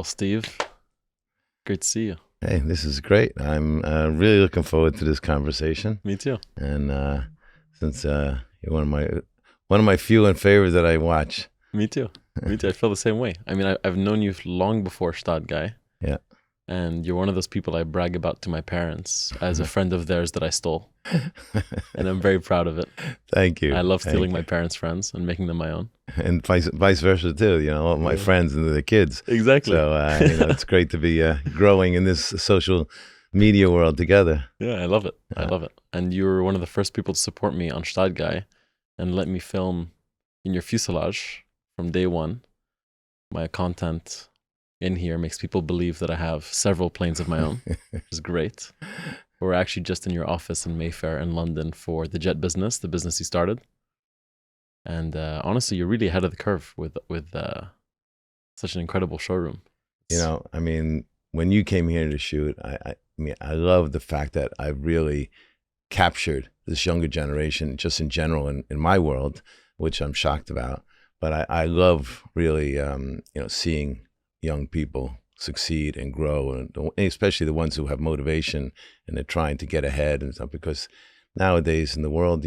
Well, Steve, great to see you. Hey, this is great. I'm really looking forward to this conversation. Me too. And since you're one of my few and favorites that I watch. Me too. Me too. I feel the same way. I mean, I've known you long before Gstaad Guy, Yeah. and you're one of those people I brag about to my parents as a friend of theirs that I stole, and I'm very proud of it. Thank you. I love stealing Thank my you. parents' friends and making them my own. And vice versa too. All my friends and the kids. Exactly. So it's great to be growing in this social media world together. Yeah, I love it. I love it. And you were one of the first people to support me on Gstaad Guy and let me film in your fuselage from day one. My content in here makes people believe that I have several planes of my own, which is great. We're actually just in your office in Mayfair in London for the jet business, the business you started. And honestly, you're really ahead of the curve with such an incredible showroom. I mean, when you came here to shoot, I love the fact that I really captured this younger generation just in general in my world, which I'm shocked about. But I love really, seeing young people succeed and grow, and especially the ones who have motivation and they're trying to get ahead and stuff. Because nowadays in the world,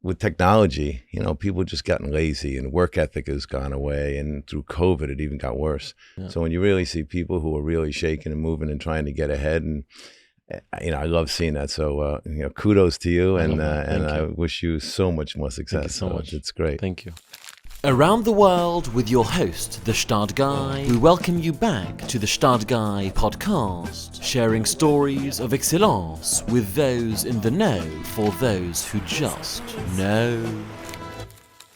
with technology, people just gotten lazy and work ethic has gone away. And through COVID, it even got worse. Yeah. So when you really see people who are really shaking and moving and trying to get ahead, and I love seeing that. So kudos to you, and I wish you so much more success. Thank you so much. It's great. Thank you. Around the world with your host, the Gstaad Guy. We welcome you back to the Gstaad Guy podcast, sharing stories of excellence with those in the know for those who just know.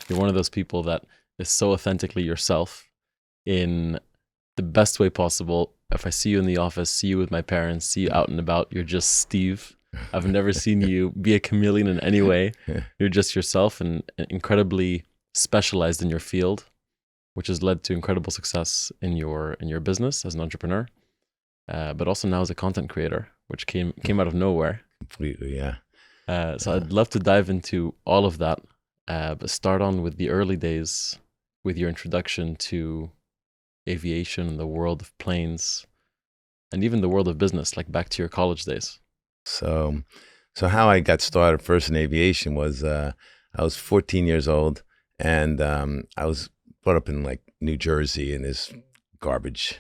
You're one of those people that is so authentically yourself in the best way possible. If I see you in the office, see you with my parents, see you out and about, you're just Steve. I've never seen you be a chameleon in any way. You're just yourself and incredibly specialized in your field, which has led to incredible success in your business as an entrepreneur, but also now as a content creator, which came out of nowhere. Completely, yeah. So I'd love to dive into all of that, but start on with the early days with your introduction to aviation and the world of planes and even the world of business, like back to your college days. So how I got started first in aviation was I was 14 years old. And I was brought up in like New Jersey in this garbage,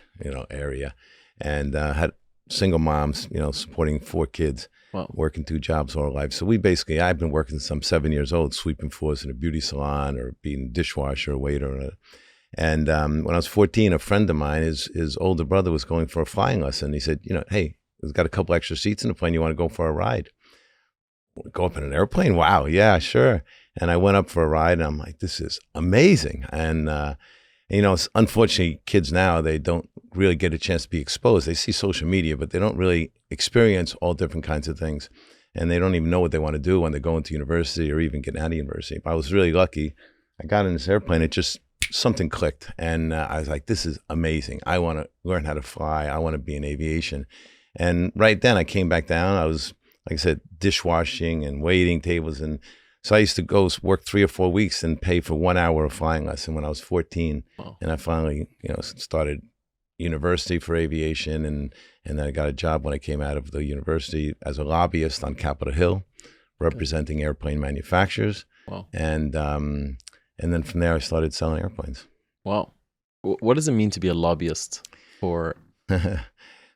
area, and had single moms, supporting 4 kids, Wow. working 2 jobs all life. So I've been working since I'm 7 years old, sweeping floors in a beauty salon or being a dishwasher or waiter. And when I was 14, a friend of mine, his older brother was going for a flying lesson. He said, hey, we've got a couple extra seats in the plane. You want to go for a ride? Go up in an airplane? Wow, yeah, sure. And I went up for a ride, and I'm like, this is amazing. And, unfortunately, kids now, they don't really get a chance to be exposed. They see social media, but they don't really experience all different kinds of things. And they don't even know what they want to do when they go into university or even get out of university. But I was really lucky. I got in this airplane. It just, something clicked. And I was like, this is amazing. I want to learn how to fly. I want to be in aviation. And right then I came back down. I was, like I said, dishwashing and waiting tables. And so I used to go work 3 or 4 weeks and pay for 1 hour of flying lesson when I was 14. Wow. And I finally, started university for aviation. And then I got a job when I came out of the university as a lobbyist on Capitol Hill, representing airplane manufacturers. Wow. And then from there I started selling airplanes. Wow. What does it mean to be a lobbyist for?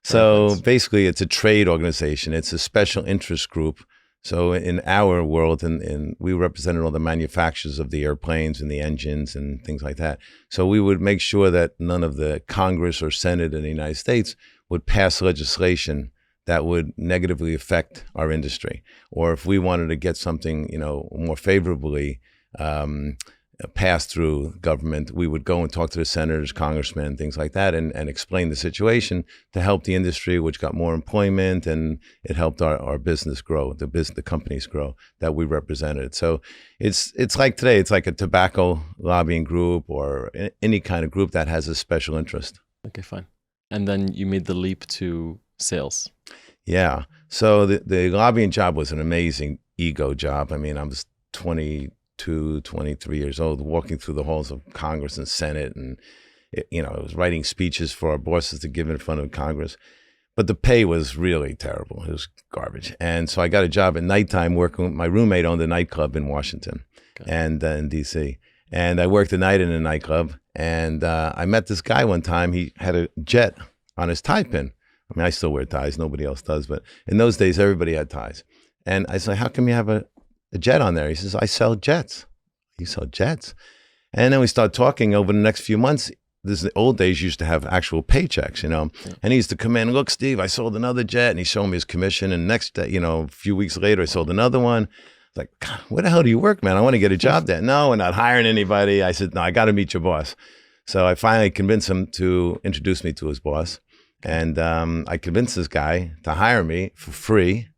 So basically it's a trade organization. It's a special interest group. So in our world, and we represented all the manufacturers of the airplanes and the engines and things like that. So we would make sure that none of the Congress or Senate in the United States would pass legislation that would negatively affect our industry. Or if we wanted to get something, more favorably passed through government, we would go and talk to the senators, congressmen, things like that, and explain the situation to help the industry, which got more employment, and it helped our business grow, the companies grow that we represented. So it's like today, it's like a tobacco lobbying group or any kind of group that has a special interest. Okay, fine. And then you made the leap to sales. Yeah. So the lobbying job was an amazing ego job. I mean, I was 22, 23 years old, walking through the halls of Congress and Senate, and It was writing speeches for our bosses to give in front of Congress. But the pay was really terrible. It was garbage. And so I got a job at nighttime working with my roommate owned a nightclub in Washington and in D.C. And I worked at night in a nightclub. And I met this guy one time. He had a jet on his tie pin. I mean, I still wear ties. Nobody else does. But in those days, everybody had ties. And I said, how come you have a jet on there? He says, I sell jets. You sell jets? And then we started talking over the next few months. This is the old days, you used to have actual paychecks, and he used to come in, look, Steve, I sold another jet, and he showed me his commission. And next day, a few weeks later, I sold another one. Like, God, where the hell do you work, man? I want to get a job there. No, we're not hiring anybody. I said, no, I got to meet your boss. So I finally convinced him to introduce me to his boss. And I convinced this guy to hire me for free.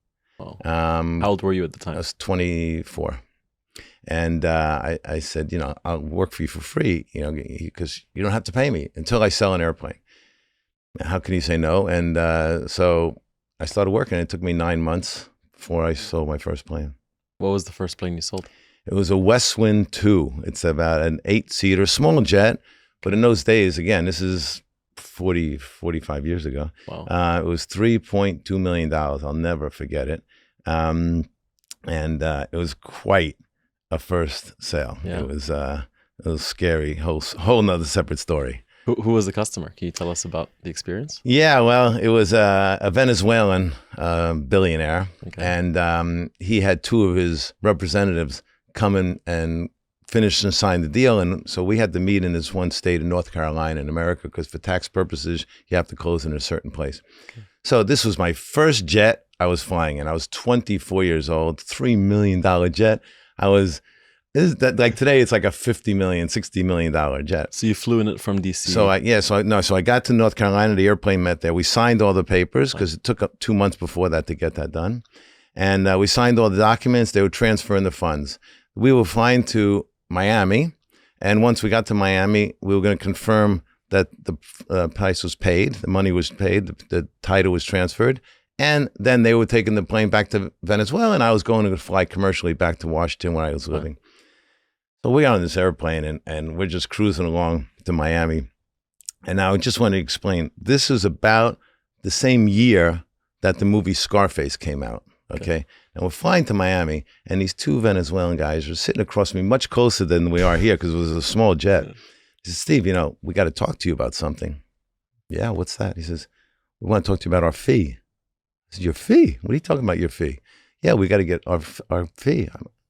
Wow. How old were you at the time? I was 24. And I said, I'll work for you for free, because you don't have to pay me until I sell an airplane. How can you say no? And so I started working. It took me 9 months before I sold my first plane. What was the first plane you sold? It was a Westwind 2. It's about an 8-seater, small jet. But in those days, again, this is 45 years ago. Wow. It was $3.2 million. I'll never forget it. And it was quite a first sale. Yeah. It was scary, whole nother separate story. Who was the customer? Can you tell us about the experience? Yeah, well, it was a Venezuelan billionaire, Okay. and he had 2 of his representatives come in and finish and sign the deal. And so we had to meet in this one state in North Carolina in America, because for tax purposes, you have to close in a certain place. Okay. So this was my first jet I was flying in. I was 24 years old, $3 million jet. Like today, it's like a $50 million, $60 million jet. So you flew in it from DC. So I got to North Carolina. The airplane met there. We signed all the papers, because it took up 2 months before that to get that done. And we signed all the documents. They were transferring the funds. We were flying to Miami. And once we got to Miami, we were going to confirm that the price was paid. The money was paid. The title was transferred. And then they were taking the plane back to Venezuela, and I was going to fly commercially back to Washington where I was living. So we got on this airplane, and we're just cruising along to Miami. And now I just want to explain, this is about the same year that the movie Scarface came out, okay? And we're flying to Miami, and these 2 Venezuelan guys are sitting across me much closer than we are here, because it was a small jet. He says, Steve, we got to talk to you about something. Yeah, what's that? He says, we want to talk to you about our fee. I said, your fee? What are you talking about, your fee? Yeah, we got to get our fee.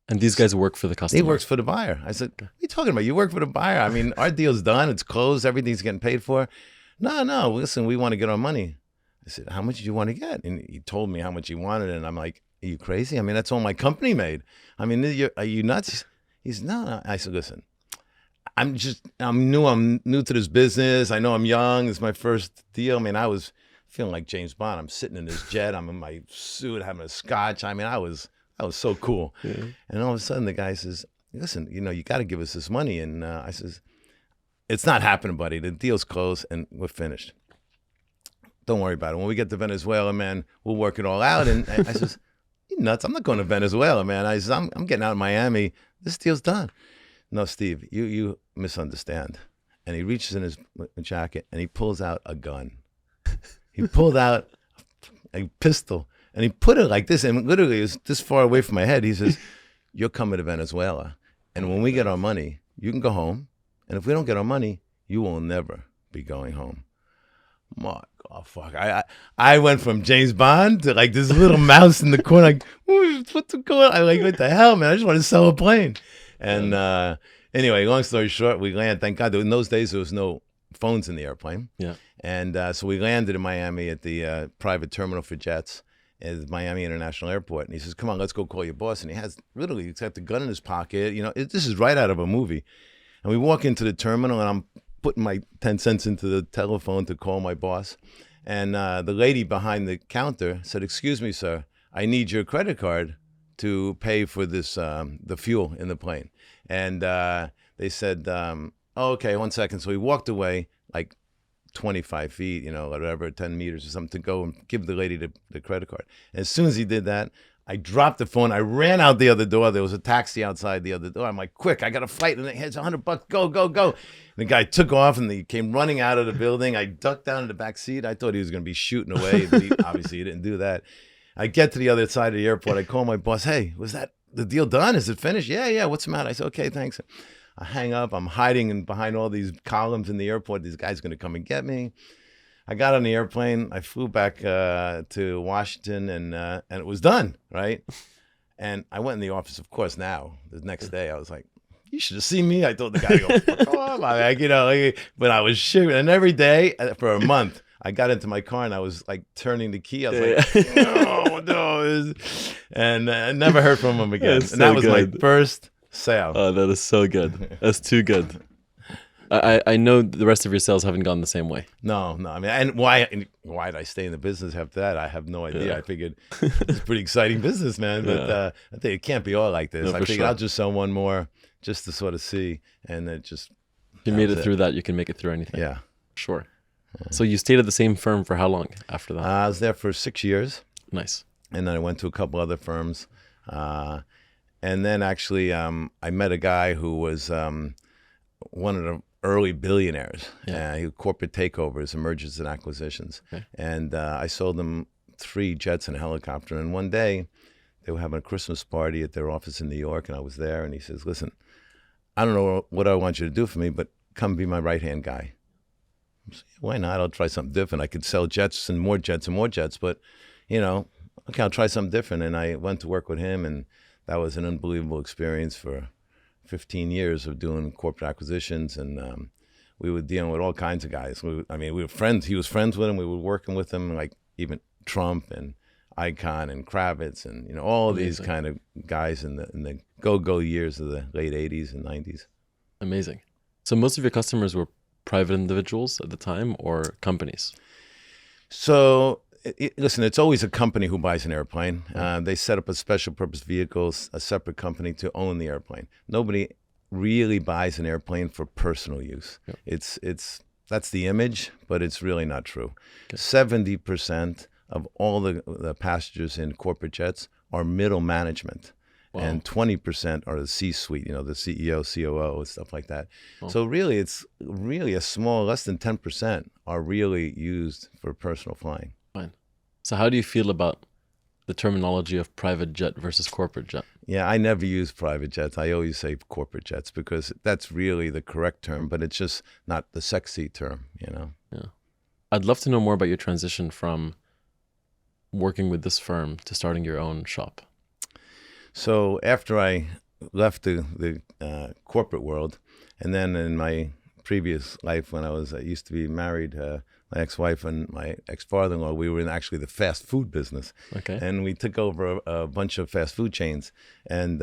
And these guys work for the customer? He works for the buyer. I said, what are you talking about? You work for the buyer. I mean, our deal's done. It's closed. Everything's getting paid for. No, listen, we want to get our money. I said, how much do you want to get? And he told me how much he wanted. And I'm like, are you crazy? I mean, that's all my company made. I mean, are you nuts? He's, no. I said, listen, I'm new to this business. I know I'm young. It's my first deal. I mean, I was feeling like James Bond. I'm sitting in this jet. I'm in my suit, having a scotch. I mean, I was so cool. Yeah. And all of a sudden the guy says, listen, you got to give us this money. And I says, it's not happening, buddy. The deal's closed and we're finished. Don't worry about it. When we get to Venezuela, man, we'll work it all out. And I says, you nuts? I'm not going to Venezuela, man. I says, I'm getting out of Miami. This deal's done. No, Steve, you misunderstand. And he reaches in his jacket and he pulls out a gun. He pulled out a pistol and he put it like this, and literally it was this far away from my head. He says, you're coming to Venezuela, and when we get our money, you can go home, and if we don't get our money, you will never be going home. My God, fuck. I went from James Bond to like this little mouse in the corner, like, what's going on? I'm like, what the hell, man? I just want to sell a plane. And anyway, long story short, we landed. Thank God, in those days, there was no phones in the airplane. Yeah. And so we landed in Miami at the private terminal for jets at Miami International Airport. And he says, come on, let's go call your boss. And he has literally, he's got the gun in his pocket. This is right out of a movie. And we walk into the terminal, and I'm putting my 10 cents into the telephone to call my boss. And the lady behind the counter said, excuse me, sir, I need your credit card to pay for this, the fuel in the plane. And they said, oh, okay, 1 second. So we walked away like 25 feet, whatever, 10 meters or something, to go and give the lady the credit card. And as soon as he did that, I dropped the phone. I ran out the other door. There was a taxi outside the other door. I'm like, quick, I got a flight. And it's $100. Go, go, go. And the guy took off and he came running out of the building. I ducked down in the back seat. I thought he was going to be shooting away, but obviously he didn't do that. I get to the other side of the airport. I call my boss. Hey, was that the deal done? Is it finished? Yeah. What's the matter? I said, okay, thanks. I hang up. I'm hiding behind all these columns in the airport. These guys going to come and get me. I got on the airplane. I flew back to Washington, and it was done, right? And I went in the office, of course. Now the next day, I was like, "You should have seen me." I told the guy, "Go on, like, but I was shivering. And every day for a month, I got into my car and I was like turning the key. I was like, no, and I never heard from him again. And that was my first sale. Oh, that is so good. That's too good. I know the rest of your sales haven't gone the same way. No. I mean, and why did I stay in the business after that? I have no idea. Yeah. I figured it's a pretty exciting business, man. But I think it can't be all like this. No, I figured sure. I'll just sell one more just to sort of see. And it just... If you made it through that, you can make it through anything. Yeah. Sure. So you stayed at the same firm for how long after that? I was there for 6 years. Nice. And then I went to a couple other firms. And then actually I met a guy who was one of the early billionaires. Yeah. He had corporate takeovers, mergers and acquisitions. Okay. And I sold them 3 jets and a helicopter. And one day they were having a Christmas party at their office in New York, and I was there. And he says, "Listen, I don't know what I want you to do for me, but come be my right-hand guy." I said, "Why not? I'll try something different. I could sell jets and more jets and more jets, but, okay, I'll try something different." And I went to work with him, and that was an unbelievable experience for 15 years of doing corporate acquisitions. And we were dealing with all kinds of guys. We were friends. He was friends with him. We were working with him, like even Trump and Icahn and Kravitz and, all these kind of guys in the go-go years of the late 80s and 90s. Amazing. So most of your customers were private individuals at the time or companies? So, listen, it's always a company who buys an airplane. They set up a special purpose vehicle, a separate company to own the airplane. Nobody really buys an airplane for personal use. Yep. That's the image, but it's really not true. Okay. 70% of all the passengers in corporate jets are middle management. Wow. And 20% are the C-suite, the CEO, COO, and stuff like that. Oh. So really, it's really a small, less than 10% are really used for personal flying. Fine. So how do you feel about the terminology of private jet versus corporate jet? Yeah, I never use private jets. I always say corporate jets because that's really the correct term, but it's just not the sexy term, Yeah. I'd love to know more about your transition from working with this firm to starting your own shop. So after I left the corporate world, and then in my previous life when I used to be married, my ex-wife and my ex-father-in-law, we were in actually the fast food business. Okay. And we took over a bunch of fast food chains. And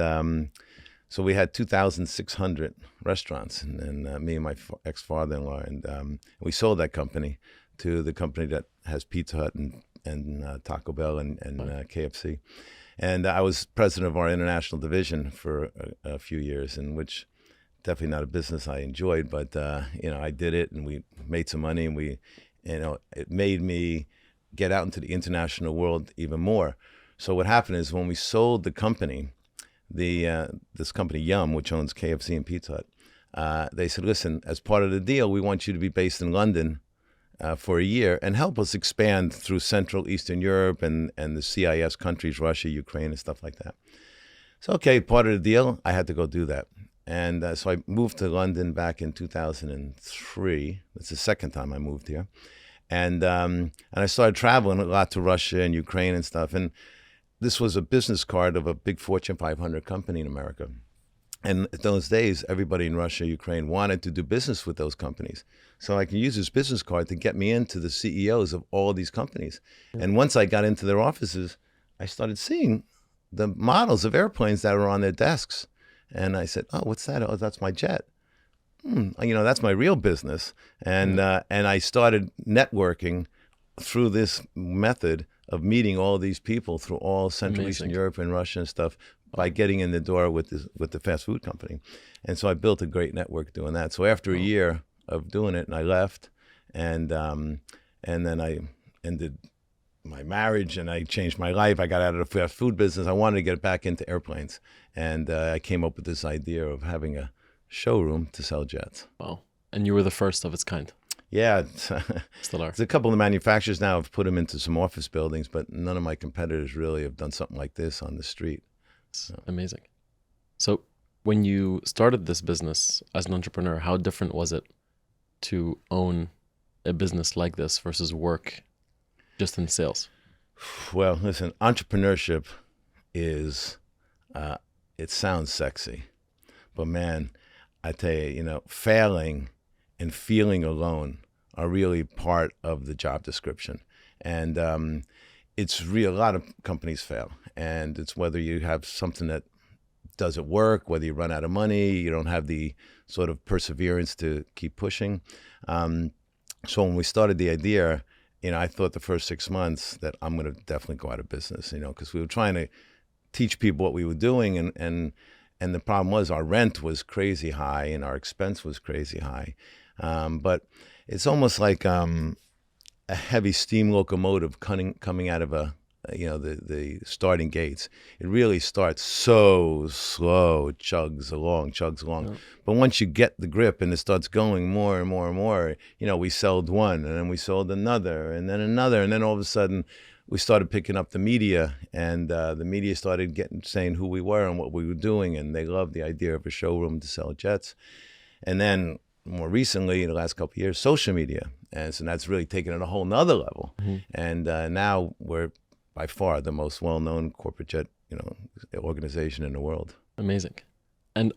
so we had 2,600 restaurants, and me and my ex-father-in-law. And we sold that company to the company that has Pizza Hut and Taco Bell and KFC. And I was president of our international division for a few years, in which definitely not a business I enjoyed, but I did it, and we made some money, and it made me get out into the international world even more. So what happened is when we sold the company, this company Yum, which owns KFC and Pizza Hut, they said, "Listen, as part of the deal, we want you to be based in London for a year and help us expand through Central Eastern Europe and the CIS countries, Russia, Ukraine, and stuff like that." So, okay, part of the deal, I had to go do that. And so I moved to London back in 2003. That's the second time I moved here. And I started traveling a lot to Russia and Ukraine and stuff. And this was a business card of a big Fortune 500 company in America. And in those days, everybody in Russia, Ukraine wanted to do business with those companies. So I can use this business card to get me into the CEOs of all these companies. And once I got into their offices, I started seeing the models of airplanes that were on their desks. And I said, "Oh, what's that? Oh, that's my jet. That's my real business." And I started networking through this method of meeting all these people through all Central Eastern Europe and Russia and stuff by getting in the door with the fast food company. And so I built a great network doing that. So after a year of doing it, and I left, and then I ended my marriage and I changed my life. I got out of the fast food business. I wanted to get back into airplanes. And I came up with this idea of having a showroom to sell jets. Wow. And you were the first of its kind. Yeah. Still are. There's a couple of manufacturers now have put them into some office buildings, but none of my competitors really have done something like this on the street. It's amazing. So when you started this business as an entrepreneur, how different was it to own a business like this versus work just in sales? Well, listen, entrepreneurship is, it sounds sexy, but man, I tell you, failing and feeling alone are really part of the job description. And it's real. A lot of companies fail, and it's whether you have something that doesn't work, whether you run out of money, you don't have the sort of perseverance to keep pushing. So when we started the idea, I thought the first 6 months that I'm going to definitely go out of business, because we were trying to teach people what we were doing. And the problem was our rent was crazy high and our expense was crazy high. But it's almost like a heavy steam locomotive coming out of the starting gates. It really starts so slow, chugs along. Yeah. But once you get the grip and it starts going more and more and more, we sold one and then we sold another and then another. And then all of a sudden we started picking up the media, and the media started saying who we were and what we were doing. And they loved the idea of a showroom to sell jets. And then more recently, in the last couple of years, social media. And so that's really taken it a whole nother level. Mm-hmm. And now we're by far the most well-known corporate jet, organization in the world. Amazing. And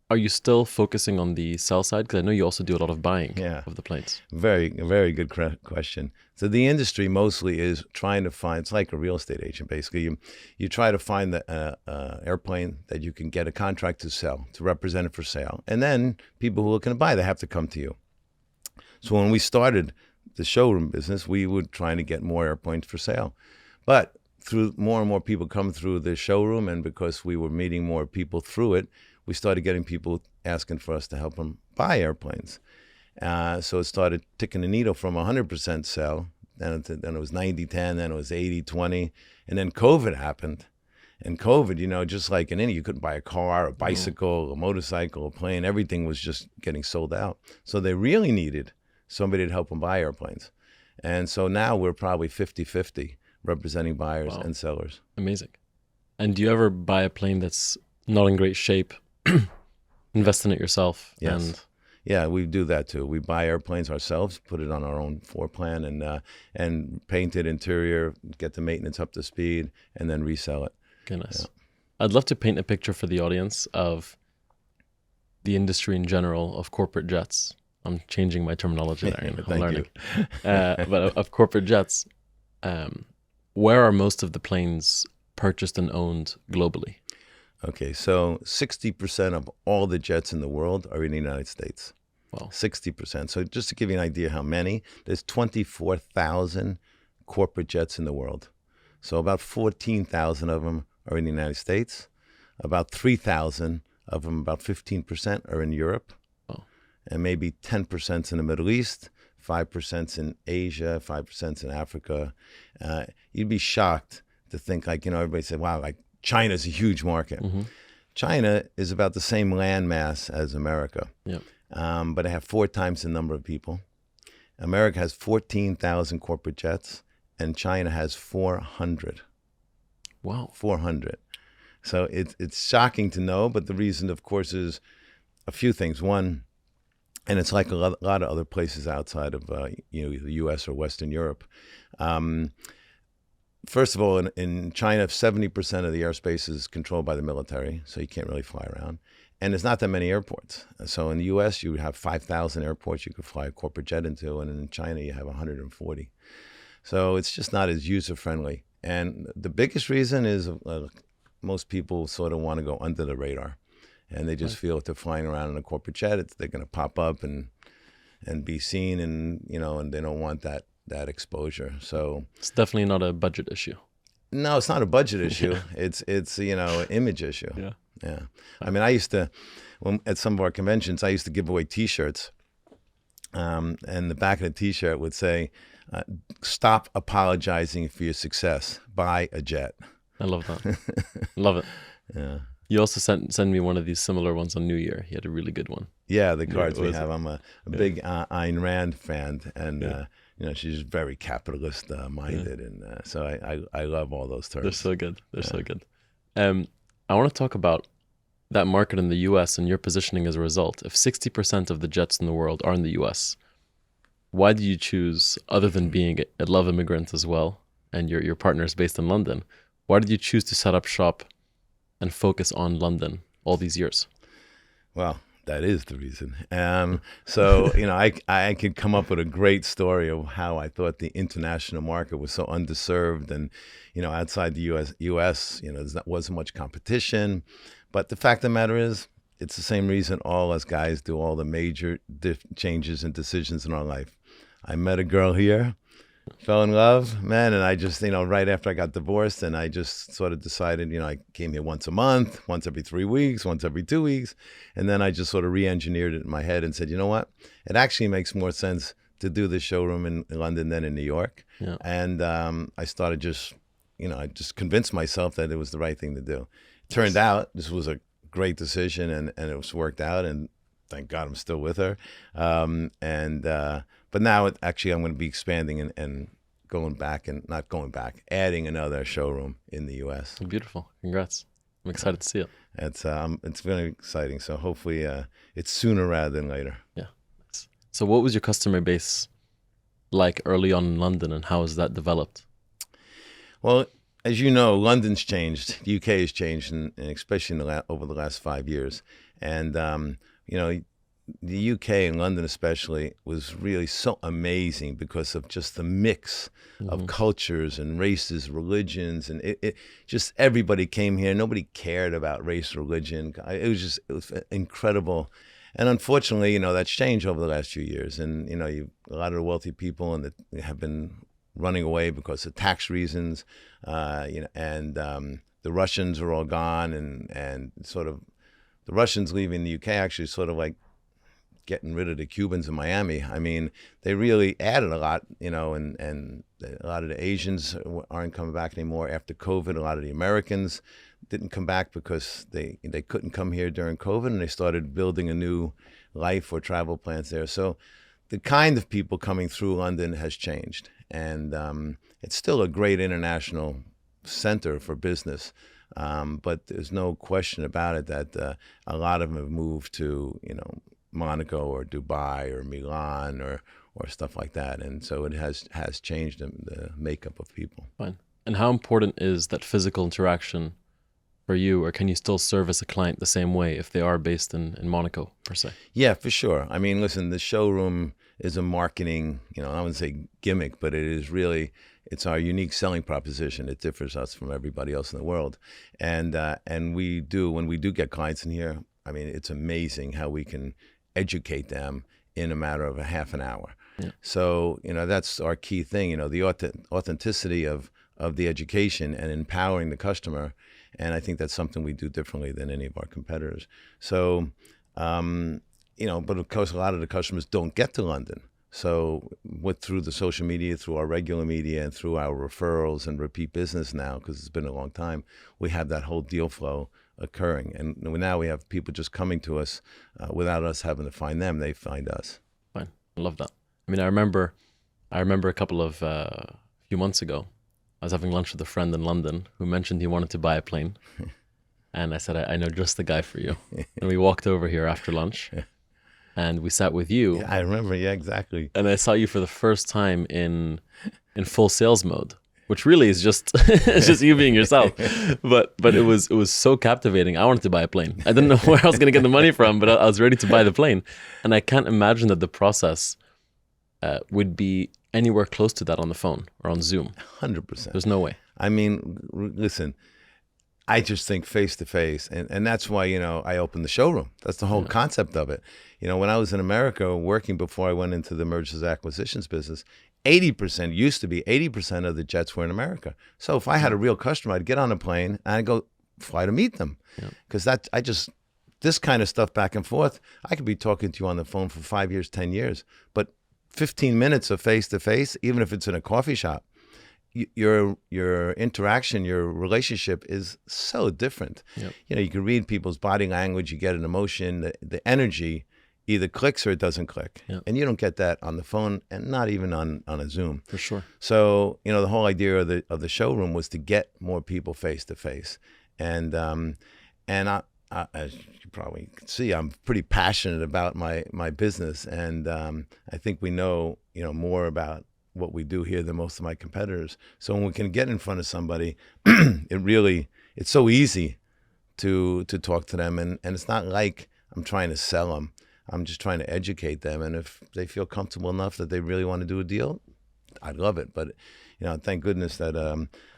are you still focusing on the sell side? Because I know you also do a lot of buying of the planes. Very good question. So the industry mostly is trying to find, it's like a real estate agent, basically. You try to find the airplane that you can get a contract to sell, to represent it for sale. And then people who are looking to buy, they have to come to you. So when we started the showroom business, we were trying to get more airplanes for sale. But through more and more people come through the showroom, and because we were meeting more people through it, we started getting people asking for us to help them buy airplanes. So it started ticking the needle from 100% sell, then it was 90-10, then it was 80-20, and then COVID happened. And COVID, just like in any, you couldn't buy a car, a bicycle, a motorcycle, a plane, everything was just getting sold out. So they really needed somebody to help them buy airplanes. And so now we're probably 50-50 representing buyers and sellers. Amazing. And do you ever buy a plane that's not in great shape, invest in it yourself? Yes. Yeah, we do that too. We buy airplanes ourselves, put it on our own floor plan, and paint it interior, get the maintenance up to speed, and then resell it. Goodness. Yeah. I'd love to paint a picture for the audience of the industry in general of corporate jets. I'm changing my terminology there. I'm learning. But of corporate jets, where are most of the planes purchased and owned globally? Okay, so 60% of all the jets in the world are in the United States. Wow. 60%. So just to give you an idea how many, there's 24,000 corporate jets in the world. So about 14,000 of them are in the United States. About 3,000 of them, about 15%, are in Europe. Wow. And maybe 10% in the Middle East, 5% in Asia, 5% in Africa. You'd be shocked to think, everybody said, wow, China's a huge market. Mm-hmm. China is about the same land mass as America, but they have 4 times the number of people. America has 14,000 corporate jets, and China has 400. Wow. 400. So it's shocking to know, but the reason, of course, is a few things. One, and it's like a lot of other places outside of the U.S. or Western Europe. First of all, in China, 70% of the airspace is controlled by the military, so you can't really fly around. And there's not that many airports. So in the U.S., you have 5,000 airports you could fly a corporate jet into, and in China, you have 140. So it's just not as user-friendly. And the biggest reason is most people sort of want to go under the radar. And they just feel if they're flying around in a corporate jet, they're going to pop up and be seen, and and they don't want that exposure. So it's definitely not a budget issue. No, it's not a budget issue. It's an image issue. Yeah. I mean, I used to, at some of our conventions, I used to give away T-shirts and the back of the T-shirt would say, "Stop apologizing for your success. Buy a jet." I love that. Love it. Yeah. You also send me one of these similar ones on New Year. He had a really good one. Yeah, the cards what we is have. it? I'm a big Ayn Rand fan, and Yeah. she's very capitalist minded, and so I love all those terms. They're so good. They're so good. I want to talk about that market in the US and your positioning as a result. If 60% of the jets in the world are in the US, why do you choose, other than being a love immigrant as well, and your partner is based in London, why did you choose to set up shop and focus on London all these years? Well, that is the reason. So, I could come up with a great story of how I thought the international market was so underserved, and, outside the US, there wasn't much competition. But the fact of the matter is, it's the same reason all us guys do all the major changes and decisions in our life. I met a girl here, fell in love, man, and I just, right after I got divorced, and I just sort of decided, I came here once a month, once every 3 weeks, once every 2 weeks, and then I just sort of re-engineered it in my head and said, you know what, it actually makes more sense to do this showroom in London than in New York. Yeah. And I started just, I just convinced myself that it was the right thing to do. It turned out this was a great decision, and it was worked out, and thank God I'm still with her. But now actually I'm going to be expanding and adding another showroom in the U.S. Beautiful. Congrats. I'm excited to see it. It's very exciting. So hopefully it's sooner rather than later. Yeah. So what was your customer base like early on in London, and how has that developed? Well, as you know, London's changed. The UK has changed, and especially over the last 5 years. And, the UK and London especially was really so amazing because of just the mix of cultures and races, religions, and it just everybody came here. Nobody cared about race, religion. It was incredible. And unfortunately, that's changed over the last few years. And, a lot of the wealthy people have been running away because of tax reasons, and the Russians are all gone, and sort of the Russians leaving the UK actually sort of like getting rid of the Cubans in Miami. I mean, they really added a lot, and a lot of the Asians aren't coming back anymore after COVID. A lot of the Americans didn't come back because they couldn't come here during COVID, and they started building a new life or travel plans there. So the kind of people coming through London has changed, and it's still a great international center for business. But there's no question about it that a lot of them have moved to, Monaco or Dubai or Milan or stuff like that. And so it has changed the makeup of people. Fine. And how important is that physical interaction for you, or can you still service a client the same way if they are based in Monaco, per se? Yeah, for sure. I mean, listen, the showroom is a marketing, I wouldn't say gimmick, but it's our unique selling proposition. It differs us from everybody else in the world. And when we do get clients in here, I mean, it's amazing how we can educate them in a matter of a half an hour. Yeah. So, that's our key thing, the authenticity of the education and empowering the customer. And I think that's something we do differently than any of our competitors. So, but of course, a lot of the customers don't get to London. So through the social media, through our regular media, and through our referrals and repeat business now, because it's been a long time, we have that whole deal flow occurring. And now we have people just coming to us without us having to find them. They find us. Fine. I love that. I mean, I remember a couple of few months ago, I was having lunch with a friend in London who mentioned he wanted to buy a plane. And I said, I know just the guy for you. And we walked over here after lunch. And we sat with you. Yeah, I remember. Yeah, exactly. And I saw you for the first time in full sales mode, which really is just it's just you being yourself. But it was so captivating. I wanted to buy a plane. I didn't know where I was going to get the money from, but I was ready to buy the plane. And I can't imagine that the process would be anywhere close to that on the phone or on Zoom. 100%. There's no way. I mean, listen, I just think face to face. And that's why, I opened the showroom. That's the whole concept of it. When I was in America working before I went into the mergers and acquisitions business, 80% of the jets were in America. So if I had a real customer, I'd get on a plane and I'd go fly to meet them. Because this kind of stuff back and forth, I could be talking to you on the phone for 5 years, 10 years, but 15 minutes of face-to-face, even if it's in a coffee shop, your interaction, your relationship is so different. Yep. You know, you can read people's body language, you get an emotion, the energy either clicks or it doesn't click. Yep. And you don't get that on the phone and not even on a Zoom. For sure. So, you know, the whole idea of the showroom was to get more people face to face. And I, as you probably can see, I'm pretty passionate about my business, and I think we know, you know, more about what we do here than most of my competitors. So when we can get in front of somebody, it's so easy to talk to them, and it's not like I'm trying to sell them. I'm just trying to educate them, and if they feel comfortable enough that they really want to do a deal, I'd love it. But, you know, thank goodness that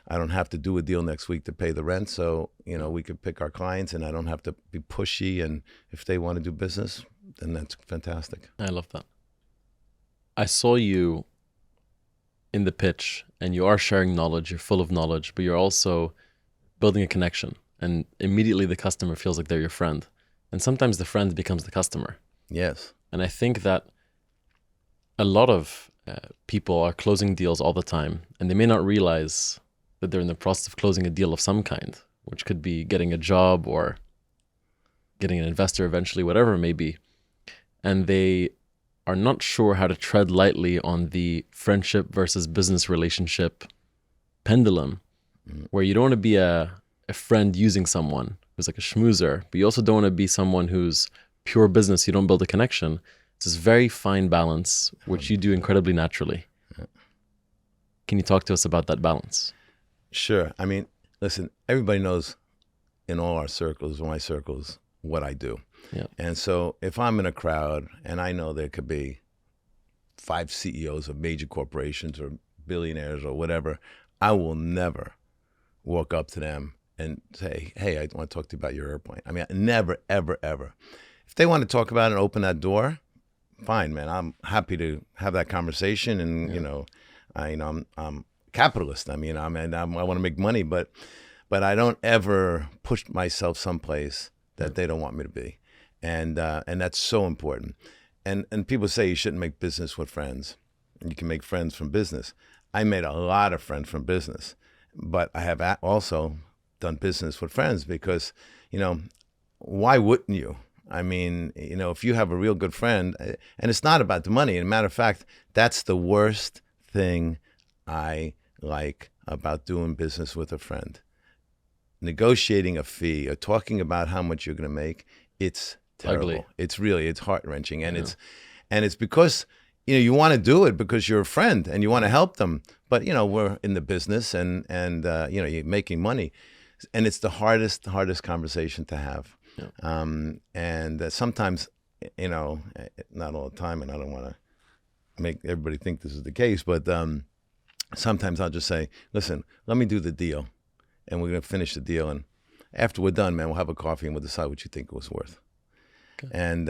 I don't have to do a deal next week to pay the rent. So, you know, we could pick our clients and I don't have to be pushy. And if they want to do business, then that's fantastic. I love that. I saw you in the pitch and you are sharing knowledge. You're full of knowledge, but you're also building a connection. And immediately the customer feels like they're your friend. And sometimes the friend becomes the customer. Yes. And I think that a lot of people are closing deals all the time, and they may not realize that they're in the process of closing a deal of some kind, which could be getting a job or getting an investor eventually, whatever it may be. And they are not sure how to tread lightly on the friendship versus business relationship pendulum, where you don't want to be a friend using someone who's like a schmoozer, but you also don't want to be someone who's pure business. You don't build a connection. It's this very fine balance, which you do incredibly naturally. Can you talk to us about that balance? Sure. I mean, listen, everybody knows in all our circles, my circles, what I do. Yeah. And so if I'm in a crowd and I know there could be 5 CEOs of major corporations or billionaires or whatever, I will never walk up to them and say, hey, I want to talk to you about your airplane. I mean, never, ever, ever. If they want to talk about it and open that door, fine, man. I'm happy to have that conversation. And, you know, I'm capitalist. I mean, I want to make money, but I don't ever push myself someplace that they don't want me to be. And that's so important. And people say you shouldn't make business with friends. You can make friends from business. I made a lot of friends from business, but I have also done business with friends because, you know, why wouldn't you? I mean, you know, if you have a real good friend, and it's not about the money. As a matter of fact, that's the worst thing I like about doing business with a friend. Negotiating a fee or talking about how much you're going to make, it's terrible. Ugly. It's heart-wrenching. And it's because, you know, you want to do it because you're a friend and you want to help them. But, you know, we're in the business and you know, you're making money. And it's the hardest conversation to have. Yeah. And sometimes, you know, not all the time, and I don't want to make everybody think this is the case, but sometimes I'll just say, listen, let me do the deal, and we're going to finish the deal. And after we're done, man, we'll have a coffee and we'll decide what you think it was worth. Okay. And,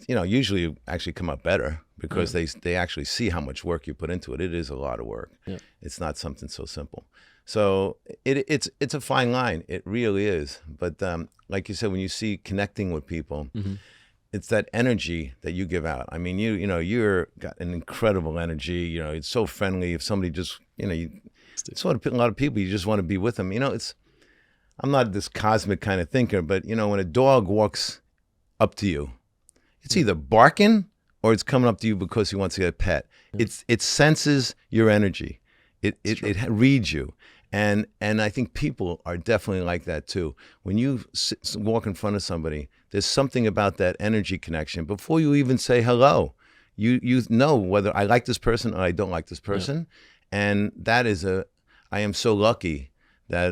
you know, usually you actually come up better because they actually see how much work you put into it. It is a lot of work. Yeah. It's not something so simple. So it's a fine line. It really is. But like you said, when you see connecting with people, it's that energy that you give out. I mean, you know, you're got an incredible energy. You know, it's so friendly. If somebody just, you know, it's sort of a lot of people, you just want to be with them. You know, I'm not this cosmic kind of thinker, but, you know, when a dog walks up to you, it's either barking or it's coming up to you because he wants to get a pet. It senses your energy. It reads you. And I think people are definitely like that too. When you walk in front of somebody, there's something about that energy connection. Before you even say hello, you know whether I like this person or I don't like this person. Yeah. And that is I am so lucky that,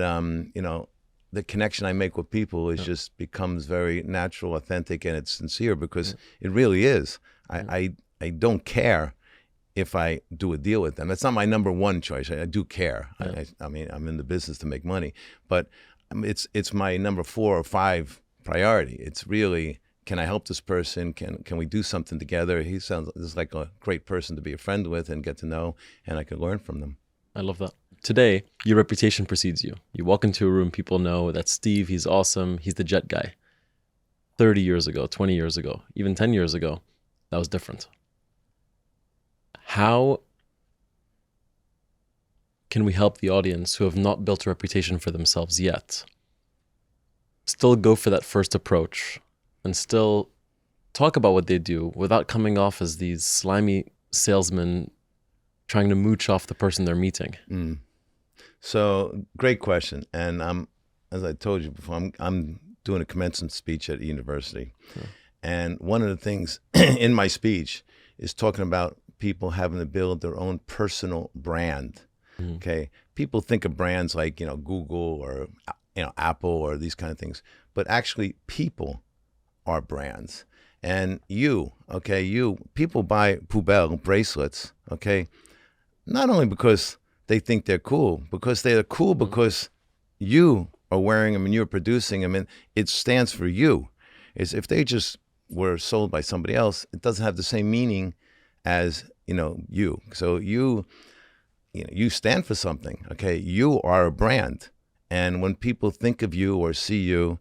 you know, the connection I make with people is just becomes very natural, authentic, and it's sincere because it really is. I don't care if I do a deal with them. That's not my number one choice. I do care. Yeah. I mean, I'm in the business to make money, but it's my number 4 or 5 priority. It's really, can I help this person? Can we do something together? He sounds like a great person to be a friend with and get to know, and I can learn from them. I love that. Today, your reputation precedes you. You walk into a room, people know that's Steve, he's awesome, he's the jet guy. 30 years ago, 20 years ago, even 10 years ago, that was different. How can we help the audience who have not built a reputation for themselves yet still go for that first approach and still talk about what they do without coming off as these slimy salesmen trying to mooch off the person they're meeting? So great question. And as I told you before, I'm doing a commencement speech at a university. And one of the things in my speech is talking about people having to build their own personal brand. Okay. People think of brands like, Google or, Apple or these kind of things, but actually people are brands. And people buy Poubelle bracelets, okay, not only because they think they're cool, because they are cool because you are wearing them and you're producing them, and it stands for you. Is if they just were sold by somebody else, it doesn't have the same meaning as, you. So you stand for something, okay? You are a brand. And when people think of you or see you,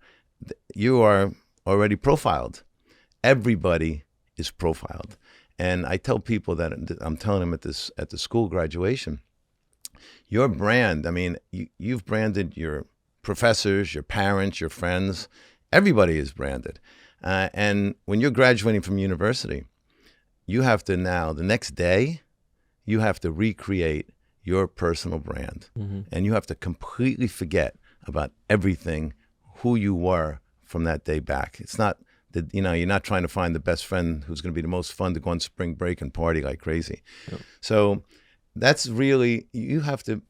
you are already profiled. Everybody is profiled. And I tell people that, I'm telling them at the school graduation, your brand, I mean, you've branded your professors, your parents, your friends, everybody is branded. And when you're graduating from university, you have to now, the next day, you have to recreate your personal brand. And you have to completely forget about everything, who you were from that day back. It's not that, you're not trying to find the best friend who's going to be the most fun to go on spring break and party like crazy. Yep. So that's really, you have to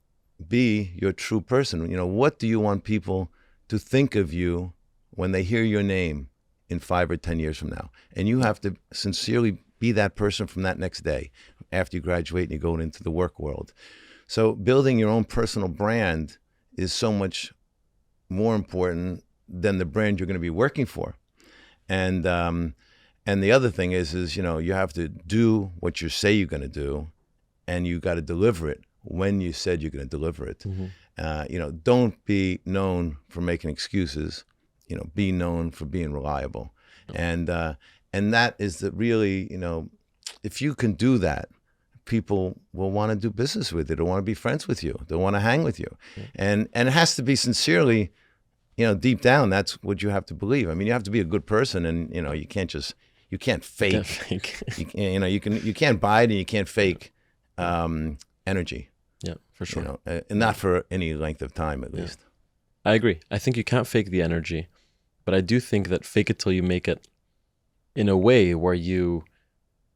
be your true person. What do you want people to think of you when they hear your name in 5 or 10 years from now? And you have to sincerely be that person from that next day after you graduate and you go into the work world. So building your own personal brand is so much more important than the brand you're going to be working for. And the other thing is you have to do what you say you're going to do, and you got to deliver it when you said you're going to deliver it. Don't be known for making excuses. Be known for being reliable. And that is that really, if you can do that, people will want to do business with you. They'll want to be friends with you. They'll want to hang with you. And it has to be sincerely, deep down, that's what you have to believe. I mean, you have to be a good person, and, you can't fake. You can't buy it, and you can't fake energy. Yeah, for sure. And not for any length of time, at least. I agree. I think you can't fake the energy, but I do think that fake it till you make it in a way where you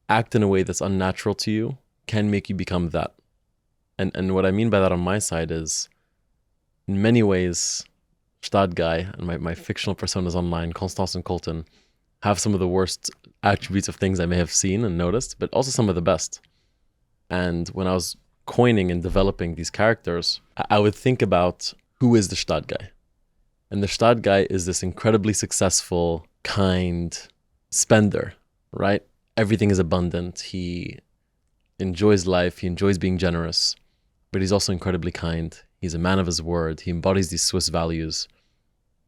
act in a way that's unnatural to you can make you become that. And what I mean by that on my side is, in many ways, Gstaad Guy and my fictional personas online, Constance and Colton, have some of the worst attributes of things I may have seen and noticed, but also some of the best. And when I was coining and developing these characters, I would think about, who is the Gstaad Guy? And the Gstaad Guy is this incredibly successful, kind spender, right? Everything is abundant. He enjoys life. He enjoys being generous, but he's also incredibly kind. He's a man of his word. He embodies these Swiss values.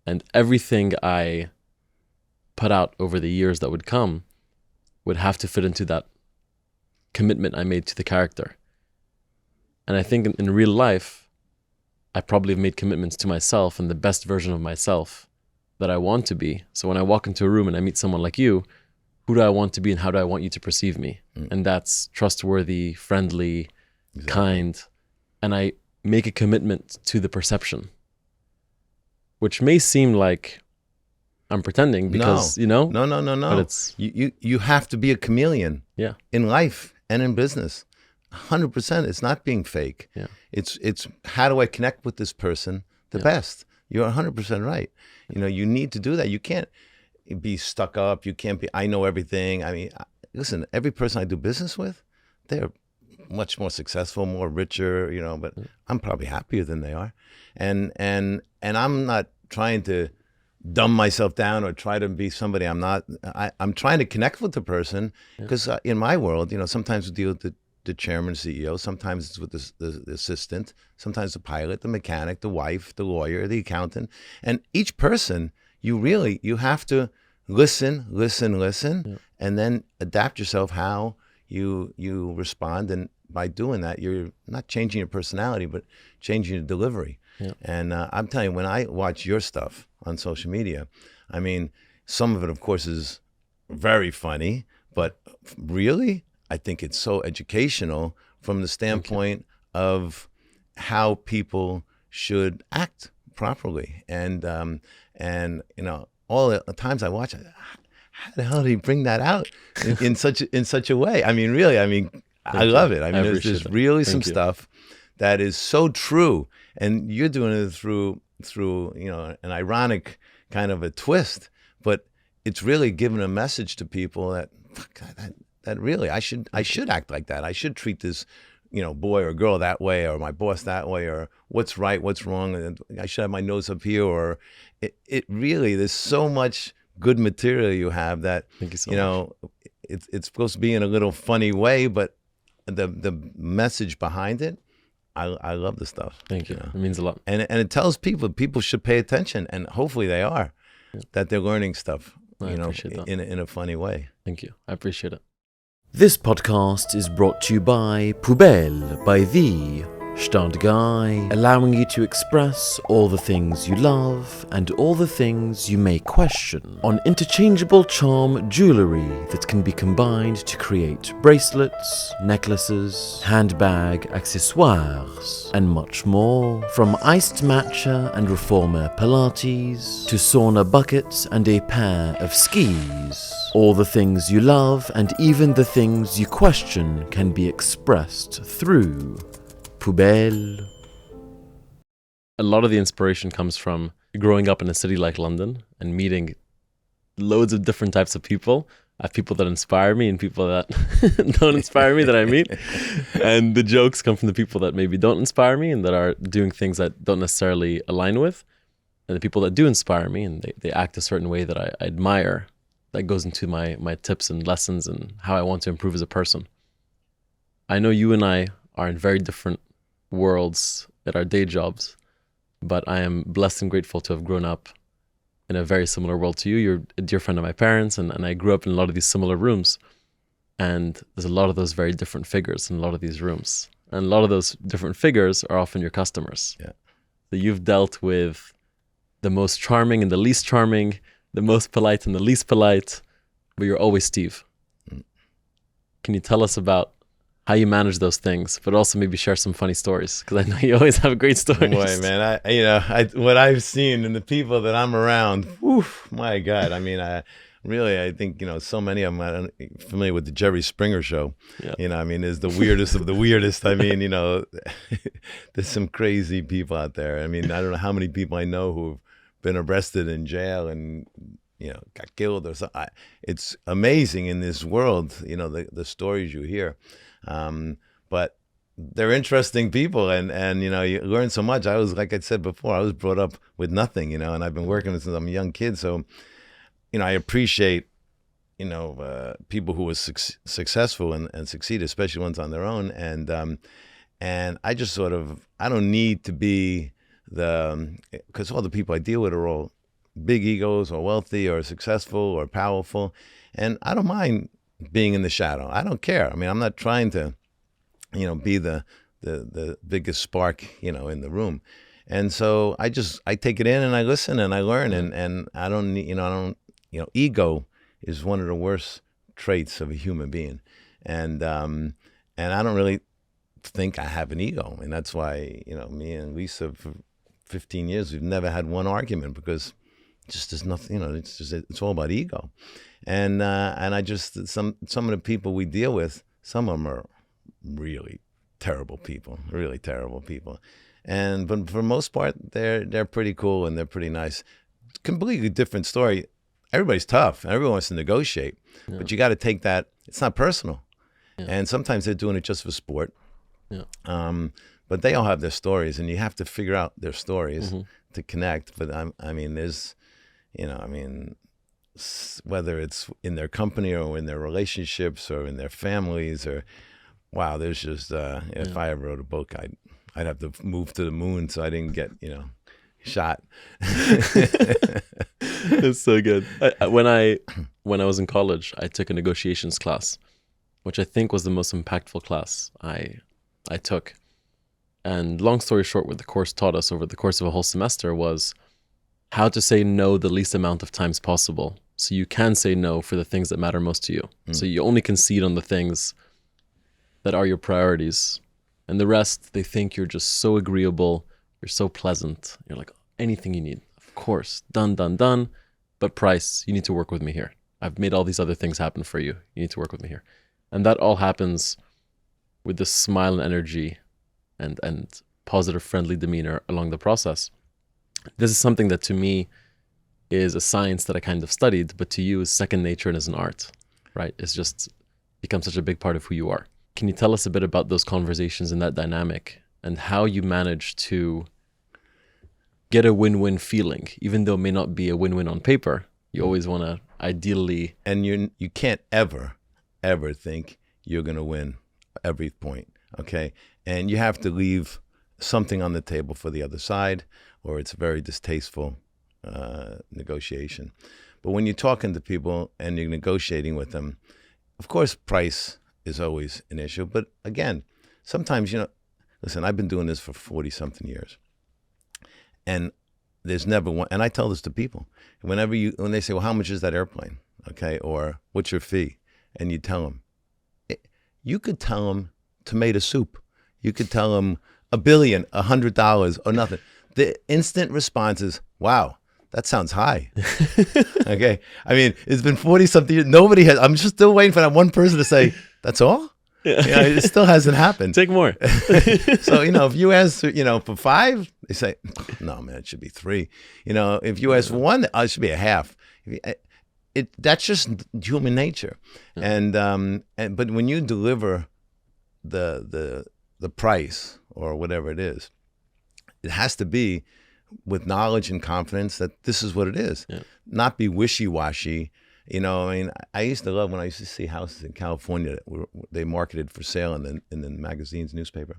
And everything I put out over the years that would come would have to fit into that commitment I made to the character. And I think in real life, I probably have made commitments to myself and the best version of myself that I want to be. So when I walk into a room and I meet someone like you, who do I want to be and how do I want you to perceive me? And that's trustworthy, friendly, kind. And I make a commitment to the perception, which may seem like I'm pretending because, No. But it's, you have to be a chameleon. Yeah. In life and in business. 100%. It's not being fake. Yeah. It's how do I connect with this person the best? You're 100% right. You need to do that. You can't be stuck up. You can't be, I know everything. I mean, listen, every person I do business with, they're much more successful, more richer, but I'm probably happier than they are. And I'm not trying to dumb myself down or try to be somebody I'm not. I'm trying to connect with the person because in my world, sometimes we deal with the chairman, CEO, sometimes it's with the assistant, sometimes the pilot, the mechanic, the wife, the lawyer, the accountant. And each person, you have to listen, Yeah. and then adapt yourself how you respond. And by doing that, you're not changing your personality, but changing your delivery. Yeah. And I'm telling you, when I watch your stuff on social media, I mean, some of it, of course, is very funny, but really, I think it's so educational from the standpoint of how people should act properly. And all the times I watch it, how the hell did he bring that out in such a way? I mean, really, I love it. I mean, there's really some stuff that is so true, and you're doing it through an ironic kind of a twist, but it's really giving a message to people that really I should act like that. I should treat this boy or girl that way, or my boss that way, or what's right, what's wrong, and I should have my nose up here, or it really, there's so much good material you have that, Thank you so much. It's supposed to be in a little funny way, but the message behind it, I love the stuff. Thank you. It means a lot. And it tells people should pay attention, and hopefully they are, that they're learning stuff, I appreciate that. in a funny way. Thank you. I appreciate it. This podcast is brought to you by Poubelle, by the Gstaad Guy, allowing you to express all the things you love and all the things you may question on interchangeable charm jewellery that can be combined to create bracelets, necklaces, handbag accessoires, and much more. From iced matcha and reformer Pilates to sauna buckets and a pair of skis. All the things you love and even the things you question can be expressed through Poubelle. A lot of the inspiration comes from growing up in a city like London and meeting loads of different types of people. I have people that inspire me and people that don't inspire me that I meet. And the jokes come from the people that maybe don't inspire me and that are doing things that don't necessarily align with. And the people that do inspire me and they act a certain way that I admire, that goes into my tips and lessons and how I want to improve as a person. I know you and I are in very different worlds at our day jobs, but I am blessed and grateful to have grown up in a very similar world to you. You're a dear friend of my parents, and I grew up in a lot of these similar rooms. And there's a lot of those very different figures in a lot of these rooms. And a lot of those different figures are often your customers. Yeah. So you've dealt with the most charming and the least charming, the most polite and the least polite, but you're always Steve. Can you tell us about how you manage those things, but also maybe share some funny stories? Because I know you always have great stories. Boy, man, what I've seen and the people that I'm around, my God. I mean, I think, so many of them, I'm familiar with the Jerry Springer show. Yeah. I mean, is the weirdest of the weirdest. I mean, there's some crazy people out there. I mean, I don't know how many people I know who've been arrested in jail and, got killed or something. It's amazing in this world, the stories you hear. But they're interesting people, and you learn so much. Like I said before, I was brought up with nothing, and I've been working since I'm a young kid. So, I appreciate, people who are successful and succeed, especially ones on their own. And I just I don't need to be because all the people I deal with are all big egos or wealthy or successful or powerful. And I don't mind being in the shadow. I don't care. I mean, I'm not trying to, be the biggest spark, in the room. And so I take it in and I listen and I learn, and I don't need, ego is one of the worst traits of a human being. And I don't really think I have an ego. And that's why, me and Lisa for 15 years, we've never had one argument, because there's nothing, it's all about ego. And I just, some of the people we deal with, some of them are really terrible people. And but for the most part, they're pretty cool and they're pretty nice. Completely different story. Everybody's tough. Everyone wants to negotiate, but you got to take that. It's not personal. Yeah. And sometimes they're doing it just for sport. Yeah. But they all have their stories, and you have to figure out their stories to connect. But I mean, there's, whether it's in their company or in their relationships or in their families, or wow, there's just if I ever wrote a book, I'd have to move to the moon so I didn't get shot. It's so good. When I was in college, I took a negotiations class, which I think was the most impactful class I took. And long story short, what the course taught us over the course of a whole semester was how to say no the least amount of times possible. So you can say no for the things that matter most to you. So you only concede on the things that are your priorities. And the rest, they think you're just so agreeable, you're so pleasant. You're like, anything you need, of course, done. But price, you need to work with me here. I've made all these other things happen for you. You need to work with me here. And that all happens with this smile and energy and positive, friendly demeanor along the process. This is something that to me is a science that I kind of studied, but to you is second nature and is an art, right? It's just become such a big part of who you are. Can you tell us a bit about those conversations and that dynamic and how you manage to get a win-win feeling, even though it may not be a win-win on paper? You always want to ideally... And you can't ever think you're going to win every point, okay? And you have to leave something on the table for the other side, or it's a very distasteful negotiation. But when you're talking to people and you're negotiating with them, of course, price is always an issue. But again, sometimes, listen, I've been doing this for 40-something years. And there's never one, and I tell this to people, when they say, well, how much is that airplane? Okay, or what's your fee? And you tell them, you could tell them tomato soup. You could tell them $1 billion, $100, or nothing. The instant response is, wow, that sounds high. Okay. I mean, it's been 40-something years. Nobody has, I'm just still waiting for that one person to say, that's all? Yeah. It still hasn't happened. Take more. So, if you ask, for 5, they say, no, man, it should be 3. If you ask for 1, it should be a half. That's just human nature. Yeah. But when you deliver the price or whatever it is, it has to be with knowledge and confidence that this is what it is, not be wishy-washy. I used to love when I used to see houses in California that they marketed for sale in the magazines, newspaper.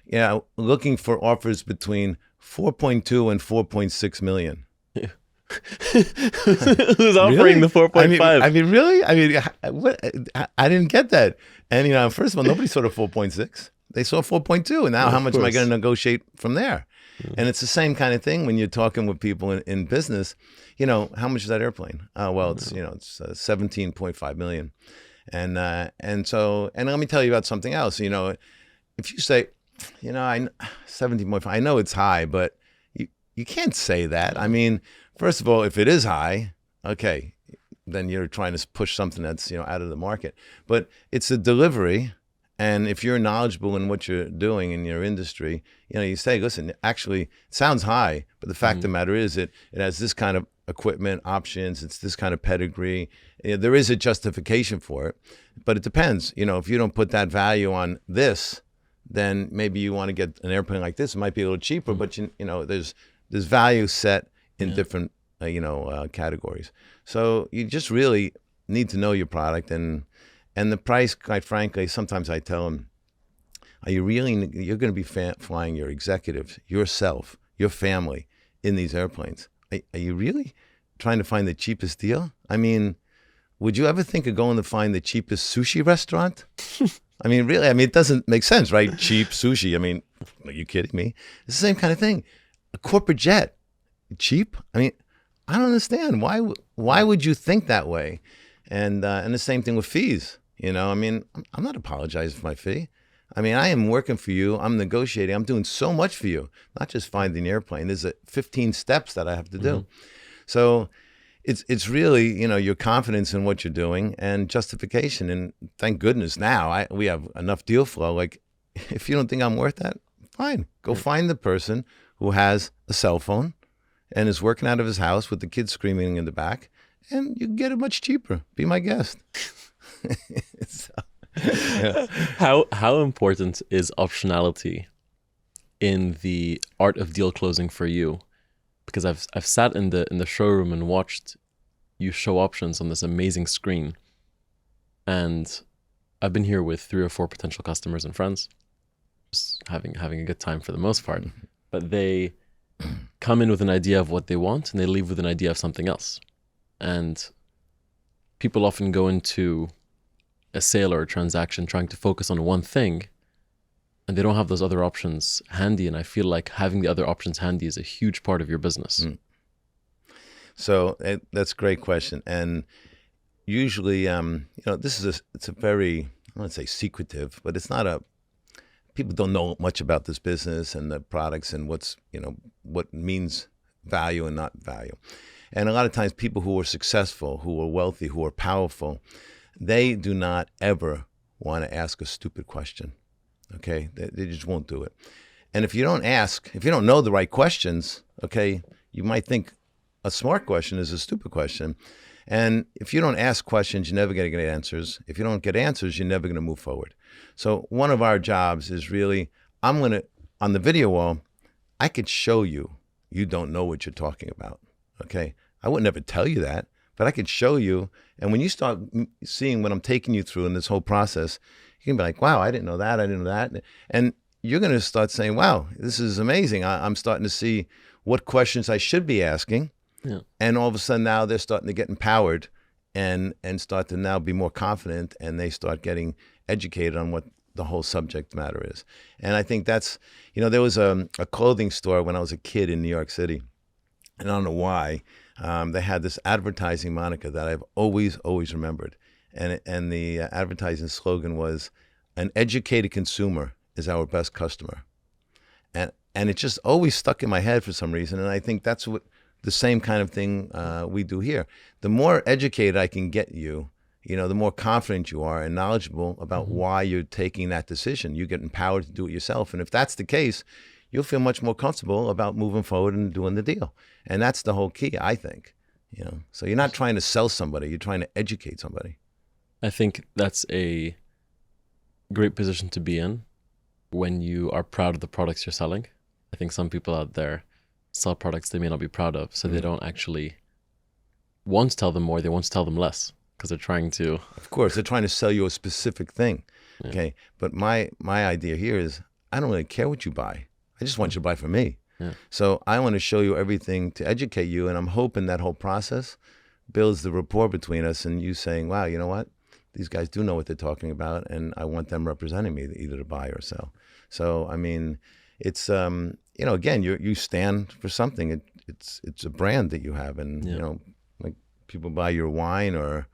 Yeah, looking for offers between 4.2 and 4.6 million. Who's offering the 4.5? I mean, really? What? I didn't get that. And first of all, nobody saw the 4.6. They saw 4.2, and now how much am I going to negotiate from there? And it's the same kind of thing when you're talking with people in business. How much is that airplane? Well, it's 17.5 million, and let me tell you about something else. If you say, 17.5, I know it's high, but you can't say that. I mean, first of all, if it is high, okay, then you're trying to push something that's out of the market. But it's a delivery. And if you're knowledgeable in what you're doing in your industry, you say, listen, actually, it sounds high, but the fact of the matter is it has this kind of equipment options, it's this kind of pedigree. There is a justification for it, but it depends. If you don't put that value on this, then maybe you want to get an airplane like this. It might be a little cheaper, but there's value set in different categories. So you just really need to know your product and the price, quite frankly, sometimes I tell them, you're going to be flying your executives, yourself, your family in these airplanes. Are you really trying to find the cheapest deal? I mean, would you ever think of going to find the cheapest sushi restaurant? I mean, really, it doesn't make sense, right? Cheap sushi. I mean, are you kidding me? It's the same kind of thing. A corporate jet, cheap? I don't understand. Why would you think that way? And the same thing with fees. I'm not apologizing for my fee. I am working for you. I'm negotiating. I'm doing so much for you, not just finding the airplane. There's 15 steps that I have to do. So it's really, your confidence in what you're doing and justification. And thank goodness now we have enough deal flow. Like, if you don't think I'm worth that, fine. Go find the person who has a cell phone and is working out of his house with the kids screaming in the back, and you can get it much cheaper. Be my guest. So, yeah. How important is optionality in the art of deal closing for you? Because I've sat in the showroom and watched you show options on this amazing screen, and I've been here with 3 or 4 potential customers and friends, just having a good time for the most part. But they come in with an idea of what they want and they leave with an idea of something else. And people often go into a sale or a transaction trying to focus on one thing, and they don't have those other options handy. And I feel like having the other options handy is a huge part of your business. So that's a great question. And usually, it's a very, I don't want to say secretive, but it's not people don't know much about this business and the products and what means value and not value. And a lot of times people who are successful, who are wealthy, who are powerful, they do not ever want to ask a stupid question. Okay? They just won't do it. And if you don't know the right questions, okay, you might think a smart question is a stupid question. And if you don't ask questions, you're never going to get answers. If you don't get answers, you're never going to move forward. So one of our jobs is really, on the video wall, I could show you don't know what you're talking about. Okay? I would never tell you that, but I could show you. And when you start seeing what I'm taking you through in this whole process, you can be like, wow, I didn't know that. I didn't know that. And you're going to start saying, wow, this is amazing. I'm starting to see what questions I should be asking. Yeah. And all of a sudden now they're starting to get empowered and start to now be more confident, and they start getting educated on what the whole subject matter is. And I think that's, there was a clothing store when I was a kid in New York City. And I don't know why, they had this advertising moniker that I've always remembered. And the advertising slogan was, an educated consumer is our best customer. And it just always stuck in my head for some reason. And I think that's what the same kind of thing we do here. The more educated I can get you, the more confident you are and knowledgeable about why you're taking that decision. You get empowered to do it yourself. And if that's the case, you'll feel much more comfortable about moving forward and doing the deal. And that's the whole key, I think. So you're not trying to sell somebody, you're trying to educate somebody. I think that's a great position to be in when you are proud of the products you're selling. I think some people out there sell products they may not be proud of, so they don't actually want to tell them more, they want to tell them less, because they're trying to... Of course, they're trying to sell you a specific thing, Yeah. okay? But my idea here is, I don't really care what you buy. I just want you to buy from me. Yeah. So I want to show you everything to educate you, and I'm hoping that whole process builds the rapport between us and you saying, wow, you know what? These guys do know what they're talking about, and I want them representing me either to buy or sell. So, I mean, it's, again, you stand for something. It's a brand that you have, and, Yeah. like people buy your wine or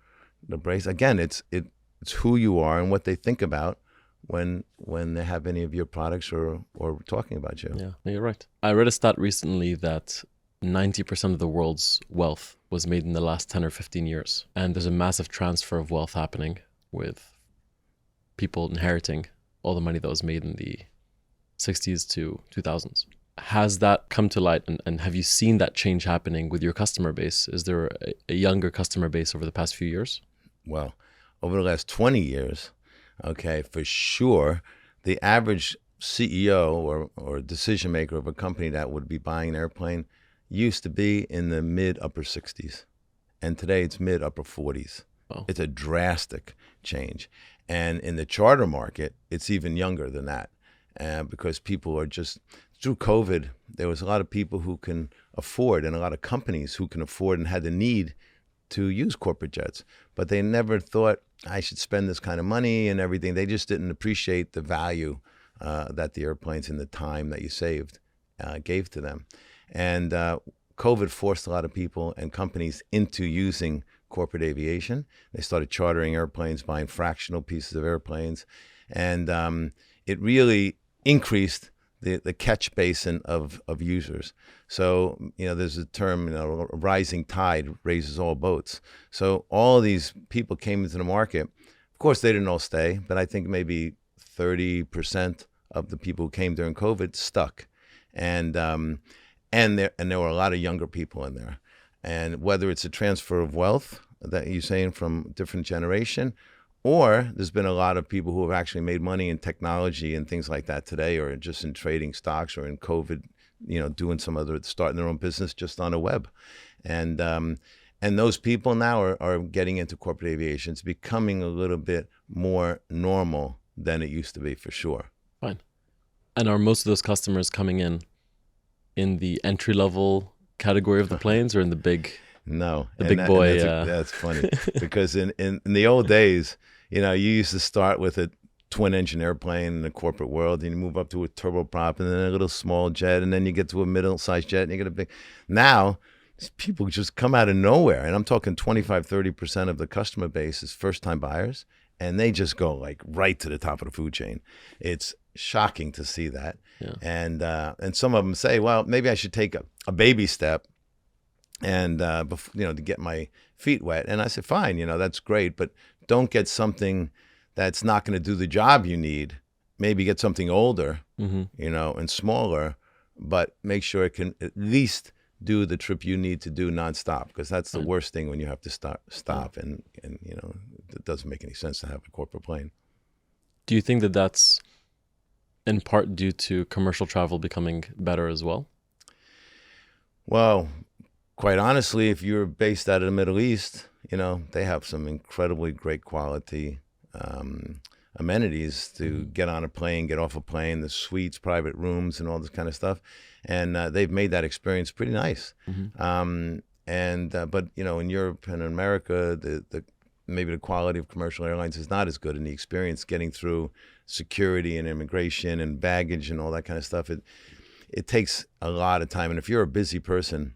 the brace. Again, it's who you are and what they think about when they have any of your products or talking about you. Yeah, no, you're right. I read a stat recently that 90% of the world's wealth was made in the last 10 or 15 years. And there's a massive transfer of wealth happening with people inheriting all the money that was made in the 60s to 2000s. Has that come to light, and have you seen that change happening with your customer base? Is there a younger customer base over the past few years? Well, over the last 20 years, okay, for sure, the average CEO or decision maker of a company that would be buying an airplane used to be in the mid-upper 60s. And today it's mid-upper 40s. Wow. It's a drastic change. And in the charter market, it's even younger than that. Because people are just, through COVID, there was a lot of people who can afford, and a lot of companies who can afford and had the need to use corporate jets. But they never thought, I should spend this kind of money and everything. They just didn't appreciate the value that the airplanes and the time that you saved gave to them. And COVID forced a lot of people and companies into using corporate aviation. They started chartering airplanes, buying fractional pieces of airplanes. And it really increased the catch basin of users. So, there's a term, a rising tide raises all boats. So all these people came into the market. Of course, they didn't all stay, but I think maybe 30% of the people who came during COVID stuck. And there were a lot of younger people in there. And whether it's a transfer of wealth that you're saying from different generation, or there's been a lot of people who have actually made money in technology and things like that today, or just in trading stocks, or in COVID, doing some other, starting their own business just on a web. And those people now are getting into corporate aviation. It's becoming a little bit more normal than it used to be, for sure. Fine. And are most of those customers coming in in the entry level category of the planes or in the big? No, The big boy. That's funny because in the old days, you used to start with a twin engine airplane in the corporate world, and you move up to a turboprop, and then a little small jet, and then you get to a middle-sized jet, and you get a big. Now, people just come out of nowhere, and I'm talking 25-30% of the customer base is first-time buyers, and they just go like right to the top of the food chain. It's shocking to see that, and some of them say, well, maybe I should take a baby step, and to get my feet wet. And I said, fine, that's great, but don't get something that's not going to do the job you need. Maybe get something older, and smaller, but make sure it can at least do the trip you need to do nonstop, because that's the worst thing when you have to stop, and it doesn't make any sense to have a corporate plane. Do you think that that's in part due to commercial travel becoming better as well? Well, quite honestly, if you're based out of the Middle East, they have some incredibly great quality amenities to get on a plane, get off a plane, the suites, private rooms, and all this kind of stuff. And they've made that experience pretty nice. But in Europe and in America, maybe the quality of commercial airlines is not as good, and the experience getting through security and immigration and baggage and all that kind of stuff, it takes a lot of time. And if you're a busy person,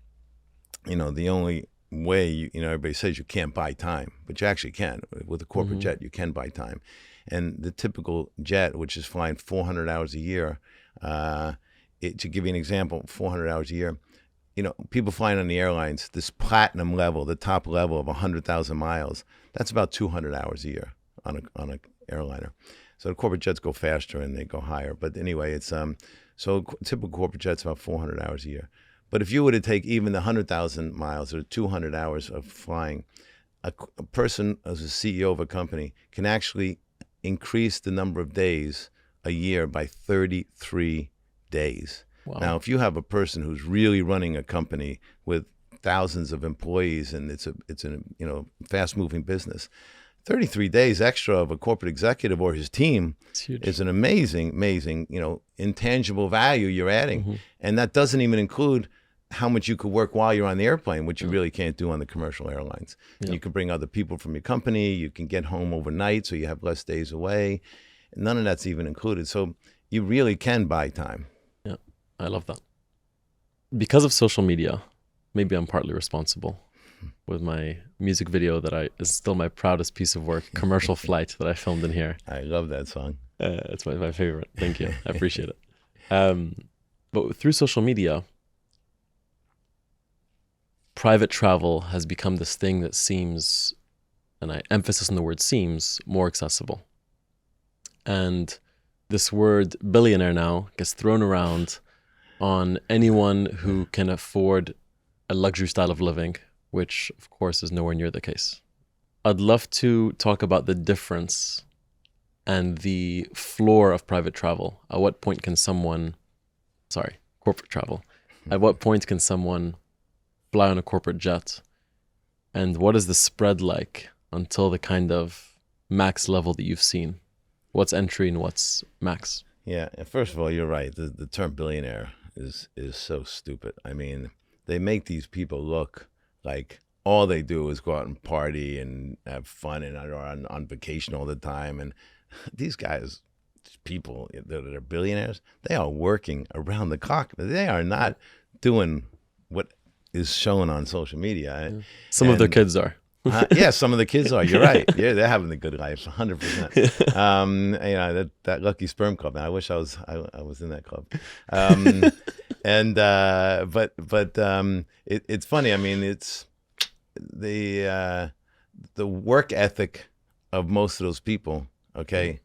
the only way, everybody says you can't buy time, but you actually can. With a corporate jet, you can buy time. And the typical jet, which is flying 400 hours a year, to give you an example, 400 hours a year, people flying on the airlines, this platinum level, the top level of 100,000 miles, that's about 200 hours a year on an airliner. So the corporate jets go faster and they go higher. But anyway, it's so typical corporate jet's about 400 hours a year. But if you were to take even the 100,000 miles or 200 hours of flying, a person as a CEO of a company can actually increase the number of days a year by 33 days. Wow. Now, if you have a person who's really running a company with thousands of employees and it's a fast-moving business, 33 days extra of a corporate executive or his team is an amazing, intangible value you're adding. And that doesn't even include how much you could work while you're on the airplane, which you really can't do on the commercial airlines. You can bring other people from your company. You can get home overnight, so you have less days away. None of that's even included. So you really can buy time. Yeah, I love that. Because of social media, maybe I'm partly responsible with my music video that is still my proudest piece of work, Commercial Flight, that I filmed in here. I love that song. It's my favorite. Thank you. I appreciate it. But through social media, private travel has become this thing that seems, and I emphasis on the word seems, more accessible. And this word billionaire now gets thrown around on anyone who can afford a luxury style of living, which of course is nowhere near the case. I'd love to talk about the difference and the floor of private travel. At what point can corporate travel. At what point can someone fly on a corporate jet? And what is the spread like until the kind of max level that you've seen? What's entry and what's max? Yeah, first of all, you're right. The term billionaire is so stupid. I mean, they make these people look like all they do is go out and party and have fun and are on vacation all the time. And these guys, people that are billionaires, they are working around the clock. They are not doing what is shown on social media. Some of their kids are. Yeah, some of the kids are. You're right. Yeah, they're having a good life, 100%. That lucky sperm club. I wish I was in that club. It's funny. I mean, it's the work ethic of most of those people. Okay,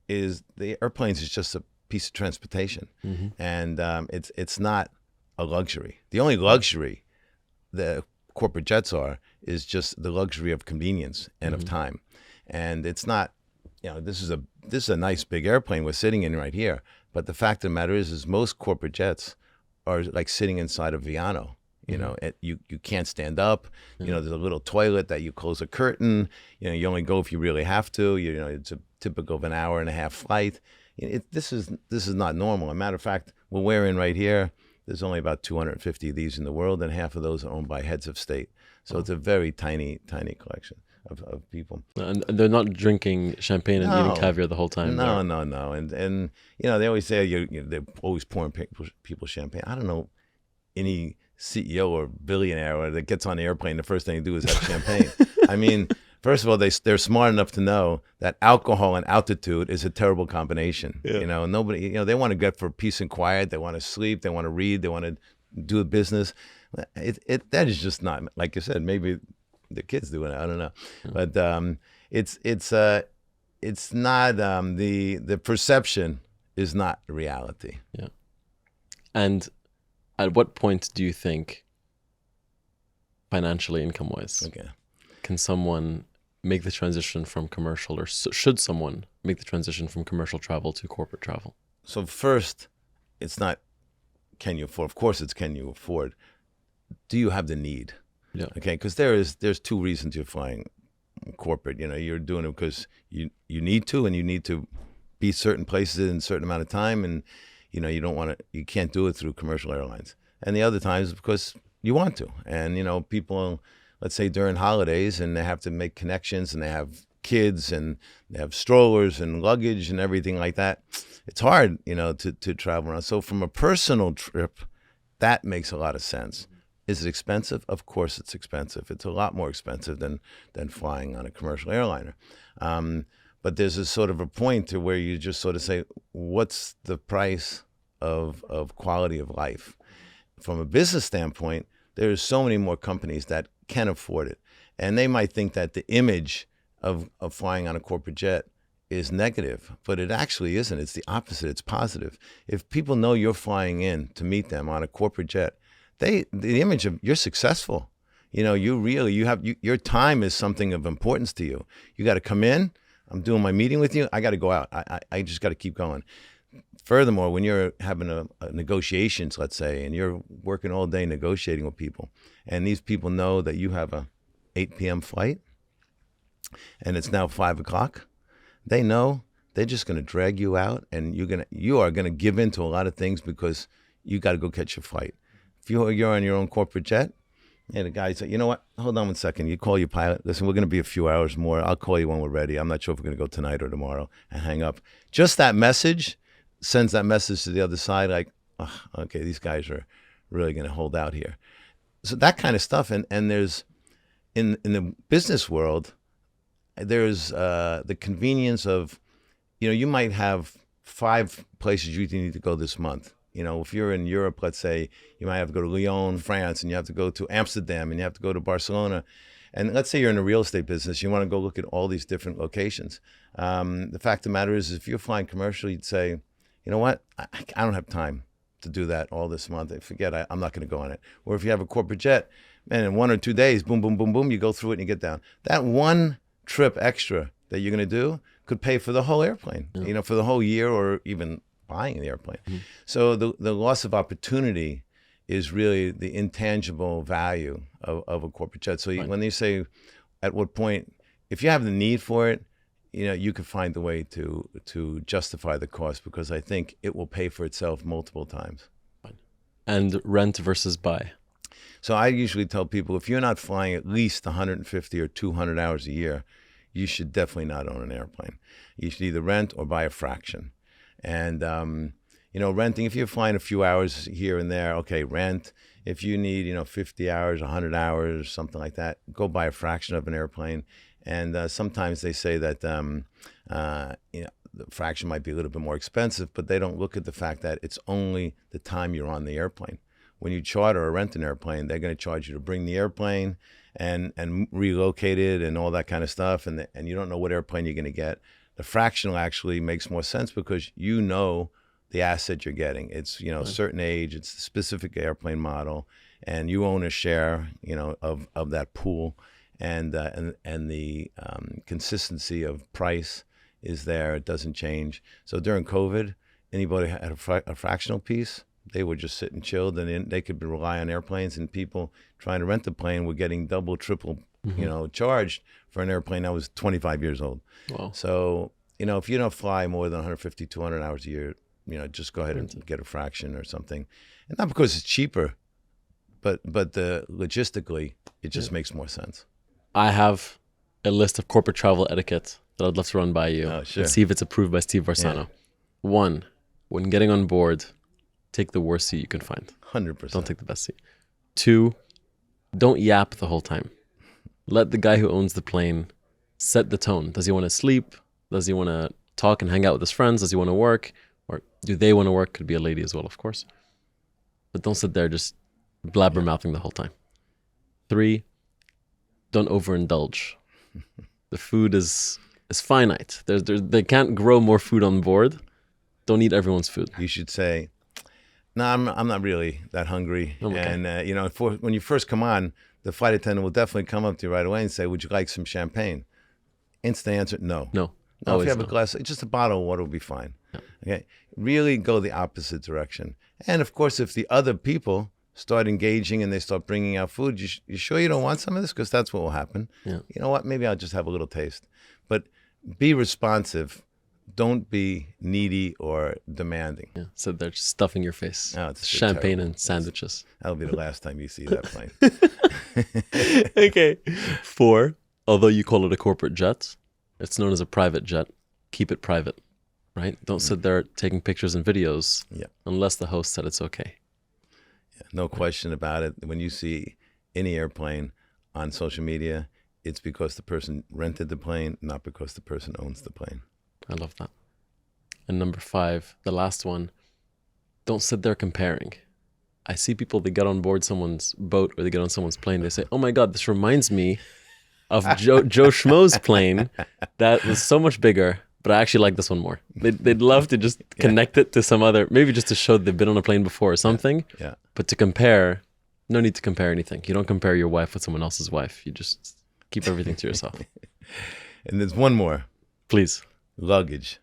is the airplanes is just a piece of transportation, and it's not a luxury. The only luxury the corporate jets is just the luxury of convenience and of time. And it's not, this is a nice big airplane we're sitting in right here. But the fact of the matter is most corporate jets are like sitting inside a Viano. You can't stand up. There's a little toilet that you close a curtain. You only go if you really have to. It's a typical of an hour and a half flight. This is not normal. As a matter of fact, we're wearing right here there's only about 250 of these in the world, and half of those are owned by heads of state. So it's a very tiny collection of people. And they're not drinking champagne and eating caviar the whole time. No. And they always say they're always pouring people champagne. I don't know any CEO or billionaire that gets on the airplane, the first thing they do is have champagne. I mean, first of all, they're smart enough to know that alcohol and altitude is a terrible combination. Yeah. Nobody, they want to get for peace and quiet. They want to sleep. They want to read. They want to do a business. That is just not, like you said, maybe the kids do it. I don't know. But it's not, the perception is not reality. Yeah. And at what point do you think, financially, income-wise, can someone make the transition from commercial, or should someone make the transition from commercial travel to corporate travel? So first, it's not can you afford. Of course, it's can you afford. Do you have the need? Yeah. Okay, because there's two reasons you're flying corporate. You're doing it because you need to, and you need to be certain places in a certain amount of time, and you can't do it through commercial airlines. And the other times because you want to. And people, let's say during holidays, and they have to make connections, and they have kids, and they have strollers and luggage and everything like that. It's hard, to travel around. So from a personal trip, that makes a lot of sense. Is it expensive? Of course it's expensive. It's a lot more expensive than flying on a commercial airliner. But there's a sort of a point to where you just sort of say, what's the price of quality of life? From a business standpoint, there's so many more companies that can afford it. And they might think that the image of flying on a corporate jet is negative, but it actually isn't. It's the opposite. It's positive. If people know you're flying in to meet them on a corporate jet, the image of you're successful. Your time is something of importance to you. You got to come in. I'm doing my meeting with you. I got to go out. I just got to keep going. Furthermore, when you're having a negotiations, let's say, and you're working all day negotiating with people, and these people know that you have a 8 p.m. flight, and it's now 5 o'clock, they know they're just going to drag you out, and you are going to give in to a lot of things because you got to go catch your flight. If you're on your own corporate jet, and the guy said, you know what, hold on 1 second. You call your pilot. Listen, we're going to be a few hours more. I'll call you when we're ready. I'm not sure if we're going to go tonight or tomorrow, and hang up. Just that message sends that message to the other side, like, oh, okay, these guys are really going to hold out here. So that kind of stuff. And there's, in the business world, there's the convenience of, you might have 5 places you need to go this month. If you're in Europe, let's say, you might have to go to Lyon, France, and you have to go to Amsterdam, and you have to go to Barcelona. And let's say you're in the real estate business, you want to go look at all these different locations. The fact of the matter is, if you're flying commercial, you'd say, you know what, I don't have time to do that all this month. Forget, I'm not going to go on it. Or if you have a corporate jet, man, in 1 or 2 days, boom, boom, boom, boom, you go through it and you get down. That one trip extra that you're going to do could pay for the whole airplane, for the whole year, or even buying the airplane. Mm-hmm. So the loss of opportunity is really the intangible value of a corporate jet. So when they say, at what point, if you have the need for it, you can find a way to justify the cost, because I think it will pay for itself multiple times. And rent versus buy. So I usually tell people, if you're not flying at least 150 or 200 hours a year, you should definitely not own an airplane. You should either rent or buy a fraction. And, renting, if you're flying a few hours here and there, okay, rent. If you need, 50 hours, 100 hours, something like that, go buy a fraction of an airplane. And sometimes they say that, the fraction might be a little bit more expensive, but they don't look at the fact that it's only the time you're on the airplane. When you charter or rent an airplane, they're going to charge you to bring the airplane and relocate it and all that kind of stuff. And you don't know what airplane you're going to get. The fractional actually makes more sense because the asset you're getting. It's, a certain age, it's a specific airplane model, and you own a share, of that pool. And the consistency of price is there. It doesn't change. So during COVID, anybody had a fractional piece, they were just sitting chilled, and then they could rely on airplanes, and people trying to rent the plane were getting double, triple, charged for an airplane that was 25 years old. Wow. So, if you don't fly more than 150, 200 hours a year, just go ahead and get a fraction or something. And not because it's cheaper, but logistically, it just makes more sense. I have a list of corporate travel etiquette that I'd love to run by you Oh, sure. and see if it's approved by Steve Varsano. 1, when getting on board, take the worst seat you can find. 100%. Don't take the best seat. 2, don't yap the whole time. Let the guy who owns the plane set the tone. Does he want to sleep? Does he want to talk and hang out with his friends? Does he want to work? Or do they want to work? Could be a lady as well, of course. But don't sit there just blabbermouthing the whole time. 3, don't overindulge. The food is finite. They can't grow more food on board. Don't eat everyone's food. You should say, no, I'm not really that hungry. Okay. And, when you first come on, the flight attendant will definitely come up to you right away and say, would you like some champagne? Instant answer, no. No. No, if you have a glass, just a bottle of water will be fine. Yeah. Okay, really go the opposite direction. And of course, if the other people start engaging and they start bringing out food, you sure you don't want some of this? Because that's what will happen. Yeah. You know what? Maybe I'll just have a little taste. But be responsive. Don't be needy or demanding. Yeah. So they're just stuffing your face. Oh, it's champagne terrible. and sandwiches. That'll be the last time you see that plane. Okay. 4, although you call it a corporate jet, it's known as a private jet. Keep it private, right? Don't sit there taking pictures and videos unless the host said it's okay. Yeah, no question about it. When you see any airplane on social media, it's because the person rented the plane, not because the person owns the plane. I love that. And number 5, the last one, don't sit there comparing. I see people, they get on board someone's boat or they get on someone's plane. They say, oh my God, this reminds me of Joe Schmo's plane that was so much bigger, but I actually like this one more. They'd love to just connect it to some other, maybe just to show they've been on a plane before or something. Yeah. But to compare, no need to compare anything. You don't compare your wife with someone else's wife. You just keep everything to yourself. And there's one more. Please. Luggage.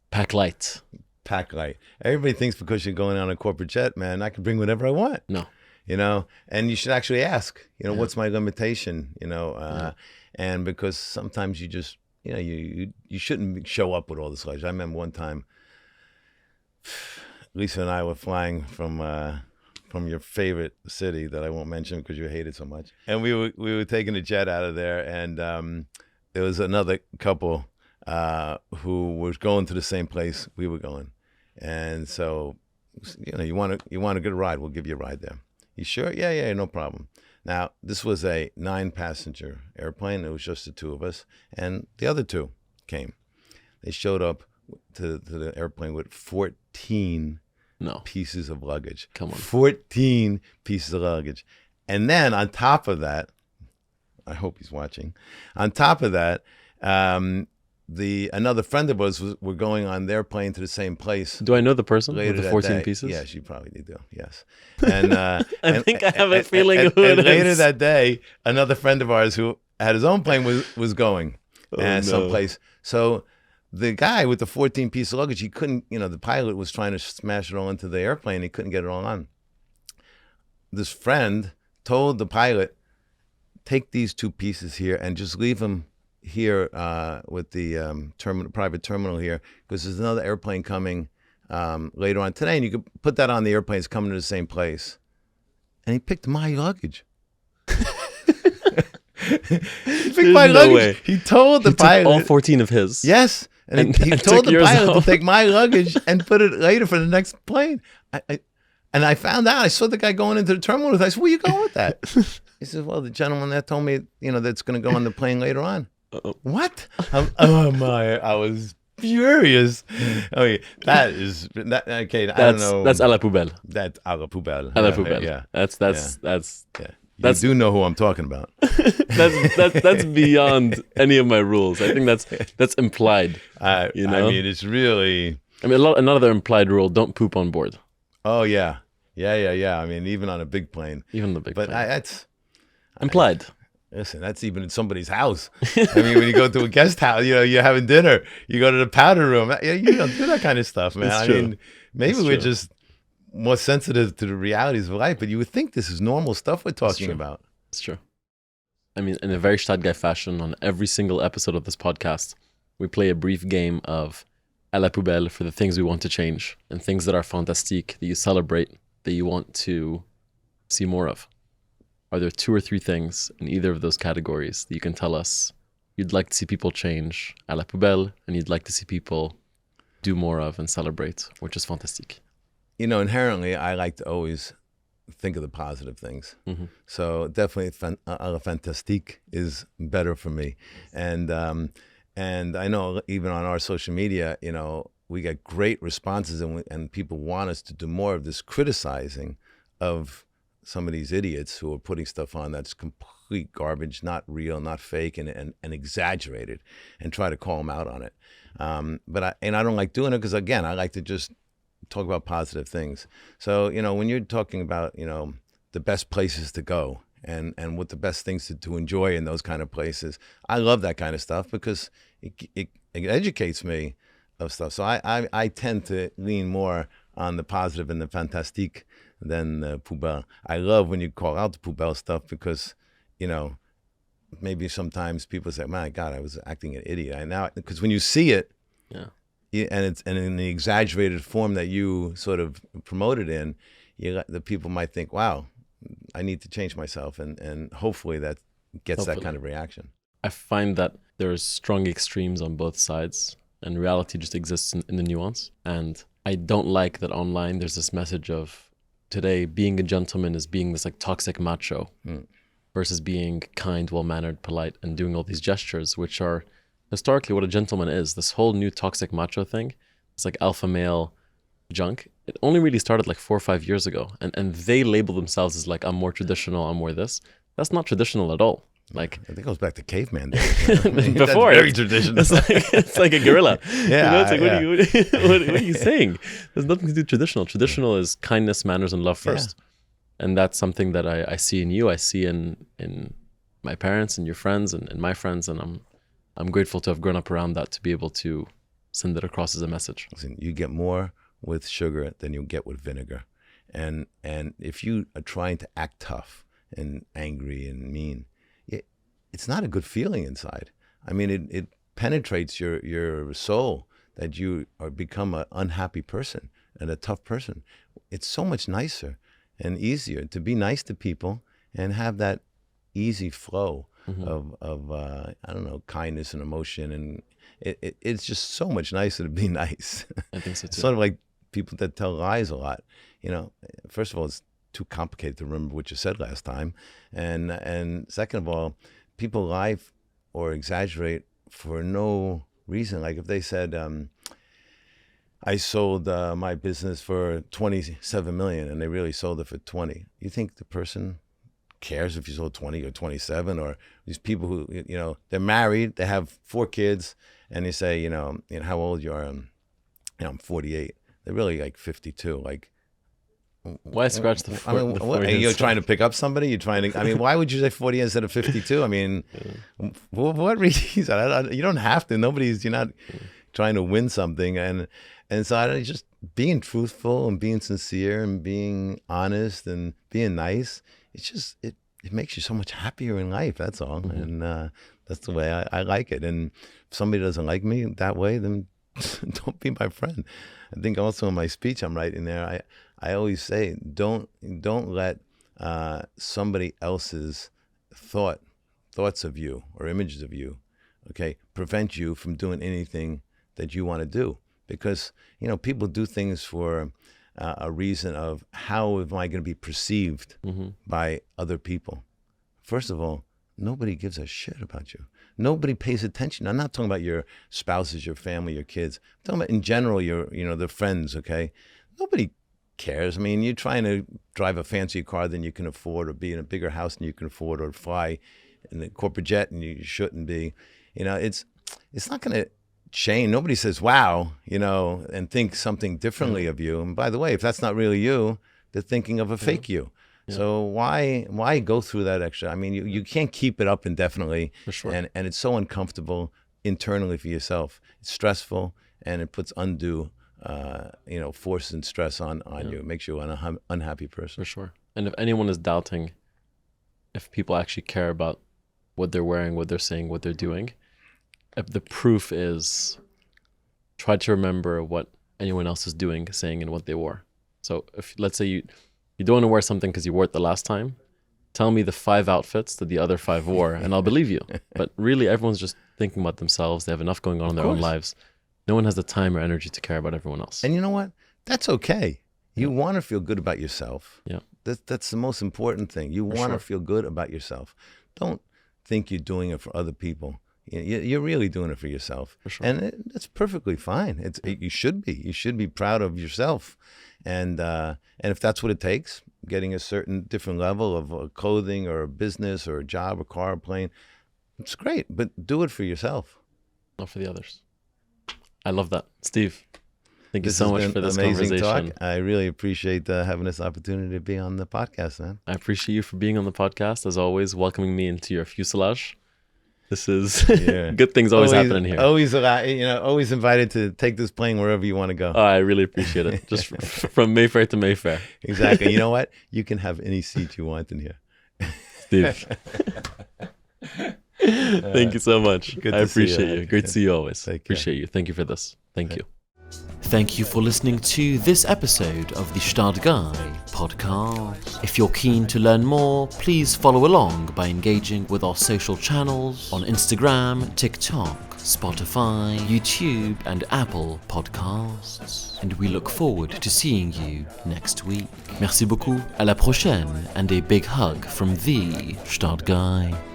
Pack light. Pack light. Everybody thinks because you're going on a corporate jet, man, I can bring whatever I want. No. And you should actually ask, what's my limitation, and because sometimes you just, you shouldn't show up with all this luggage. I remember one time, Lisa and I were flying from your favorite city that I won't mention because you hate it so much. And we were taking a jet out of there, and there was another couple who was going to the same place we were going. And so, you want a good ride, we'll give you a ride there. You sure? Yeah, no problem. Now, this was a 9-passenger airplane. It was just the 2 of us. And the other 2 came. They showed up to the airplane with 14 pieces of luggage. Come on. 14 pieces of luggage. And then on top of that, I hope he's watching. On top of that, another friend of ours were going on their plane to the same place. Do I know the person later with the that 14 day. pieces? Yes, you probably do. Yes. And I think I have a feeling who it and later is. that day, another friend of ours who had his own plane was going someplace. So the guy with the 14 piece of luggage, he couldn't, the pilot was trying to smash it all into the airplane. He couldn't get it all on. This friend told the pilot, take these 2 pieces here and just leave them here with the private terminal here, because there's another airplane coming later on today, and you could put that on the airplane. It's coming to the same place. And he picked my luggage. He picked my luggage. Way. He told the pilot. Took all 14 of his. Yes. And he told the pilot to take my luggage and put it later for the next plane. And I found out, I saw the guy going into the terminal with. I said, where you going with that? He said, well, the gentleman there told me, that's going to go on the plane later on. What? I was furious. Okay, okay, I don't know. That's à la poubelle. That's à la poubelle. À la poubelle. Yeah. That's You do know who I'm talking about. that's beyond any of my rules. I think that's implied. I mean, it's really. I mean, another implied rule: don't poop on board. Oh yeah. I mean, even on a big plane. Even the big plane. But that's implied. Listen, that's even in somebody's house. I mean, when you go to a guest house, you're having dinner, you go to the powder room. You don't do that kind of stuff, man. I mean, maybe we're just more sensitive to the realities of life, but you would think this is normal stuff we're talking about. It's true. I mean, in a very Gstaad Guy fashion, on every single episode of this podcast, we play a brief game of à la poubelle for the things we want to change and things that are fantastique, that you celebrate, that you want to see more of? Are there 2 or 3 things in either of those categories that you can tell us you'd like to see people change à la poubelle and you'd like to see people do more of and celebrate, which is fantastique? You know, inherently, I like to always think of the positive things. So definitely Fantastique is better for me. And I know even on our social media, you know, we get great responses and people want us to do more of this criticizing of some of these idiots who are putting stuff on that's complete garbage, not real, not fake, and exaggerated, and try to call them out on it. But I don't like doing it because, again, I like to just talk about positive things. So, you know, when you're talking about, you know, the best places to go and what the best things to enjoy in those kind of places, I love that kind of stuff because it educates me of stuff. So I tend to lean more on the positive and the fantastique than the poubelle. I love when you call out the poubelle stuff because, you know, maybe sometimes people say, "My God, I was acting an idiot." I now, because when you see it, and it's in the exaggerated form that you sort of promoted in, the people might think, "Wow, I need to change myself," and hopefully that gets that kind of reaction. I find that there's strong extremes on both sides, and reality just exists in the nuance. And I don't like that online there's this message of today being a gentleman is being this like toxic macho versus being kind, well-mannered, polite, and doing all these gestures, which are historically what a gentleman is. This whole new toxic macho thing, it's like alpha male junk. It only really started like 4 or 5 years ago. And they label themselves as like, I'm more traditional, I'm more this. That's not traditional at all. Like, I think it goes back to caveman days. Before, that's very traditional. It's like a gorilla. Yeah, it's like, what are you saying? There's nothing to do with traditional. Traditional is kindness, manners, and love first. And that's something that I see in you. I see in my parents and your friends and my friends. And I'm grateful to have grown up around that, to be able to send it across as a message. Listen, you get more with sugar than you get with vinegar. And if you are trying to act tough and angry and mean, it's not a good feeling inside. I mean, it penetrates your soul that you are become an unhappy person and a tough person. It's so much nicer and easier to be nice to people and have that easy flow of I don't know, kindness and emotion, and it's just so much nicer to be nice. I think so too. It's sort of like people that tell lies a lot. You know, first of all, it's too complicated to remember what you said last time, and second of all, people lie or exaggerate for no reason. Like if they said, I sold my business for 27 million and they really sold it for 20. You think the person cares if you sold 20 or 27? Or these people who, you know, they're married, they have 4 kids, and they say, you know, how old you are? You know, I'm 48. They're really like 52. Like, why scratch the? I mean, what, you're trying to pick up somebody. You're trying to. I mean, why would you say 40 instead of 52? I mean, for what reason? You don't have to. You're not trying to win something, and so I just being truthful and being sincere and being honest and being nice. It's just it makes you so much happier in life. That's all, and that's the way I like it. And if somebody doesn't like me that way, then don't be my friend. I think also in my speech I'm writing there, I always say, don't let somebody else's thoughts of you or images of you, okay, prevent you from doing anything that you want to do. Because, you know, people do things for a reason of how am I going to be perceived by other people. First of all, nobody gives a shit about you. Nobody pays attention. I'm not talking about your spouses, your family, your kids. I'm talking about in general, their friends, okay? Nobody cares. I mean, you're trying to drive a fancier car than you can afford, or be in a bigger house than you can afford, or fly in a corporate jet and you shouldn't be. You know, it's not going to change. Nobody says, wow, you know, and think something differently of you. And by the way, if that's not really you, they're thinking of a fake you. Yeah. So why go through that extra? I mean, you can't keep it up indefinitely. For sure. And it's so uncomfortable internally for yourself. It's stressful, and it puts undue force and stress on you. It makes you an unhappy person. For sure. And if anyone is doubting if people actually care about what they're wearing, what they're saying, what they're doing, the proof is try to remember what anyone else is doing, saying, and what they wore. So if, let's say you don't want to wear something because you wore it the last time, tell me the 5 outfits that the other 5 wore, and I'll believe you. But really, everyone's just thinking about themselves. They have enough going on in their own lives. No one has the time or energy to care about everyone else. And you know what? That's okay. You want to feel good about yourself. Yeah. That's the most important thing. You want to feel good about yourself. Don't think you're doing it for other people. You're really doing it for yourself. For sure. And that's perfectly fine. You should be. You should be proud of yourself. And if that's what it takes, getting a certain different level of clothing or a business or a job or car or plane, it's great. But do it for yourself. Not for the others. I love that. Steve, thank you This so has much been for this amazing conversation. talk. I really appreciate having this opportunity to be on the podcast, man. I appreciate you for being on the podcast, as always, welcoming me into your fuselage. This is good things always happening here. Always always invited to take this plane wherever you want to go. Oh, I really appreciate it. Just from Mayfair to Mayfair. Exactly. You know what? You can have any seat you want in here. Steve. Thank you so much. Good I to see appreciate you. you. Great to see you always. Take care. Appreciate you. Thank you for this. Thank you. Thank you for listening to this episode of the Gstaad Guy podcast. If you're keen to learn more, please follow along by engaging with our social channels on Instagram, TikTok, Spotify, YouTube, and Apple Podcasts. And we look forward to seeing you next week. Merci beaucoup, à la prochaine, and a big hug from the Gstaad Guy.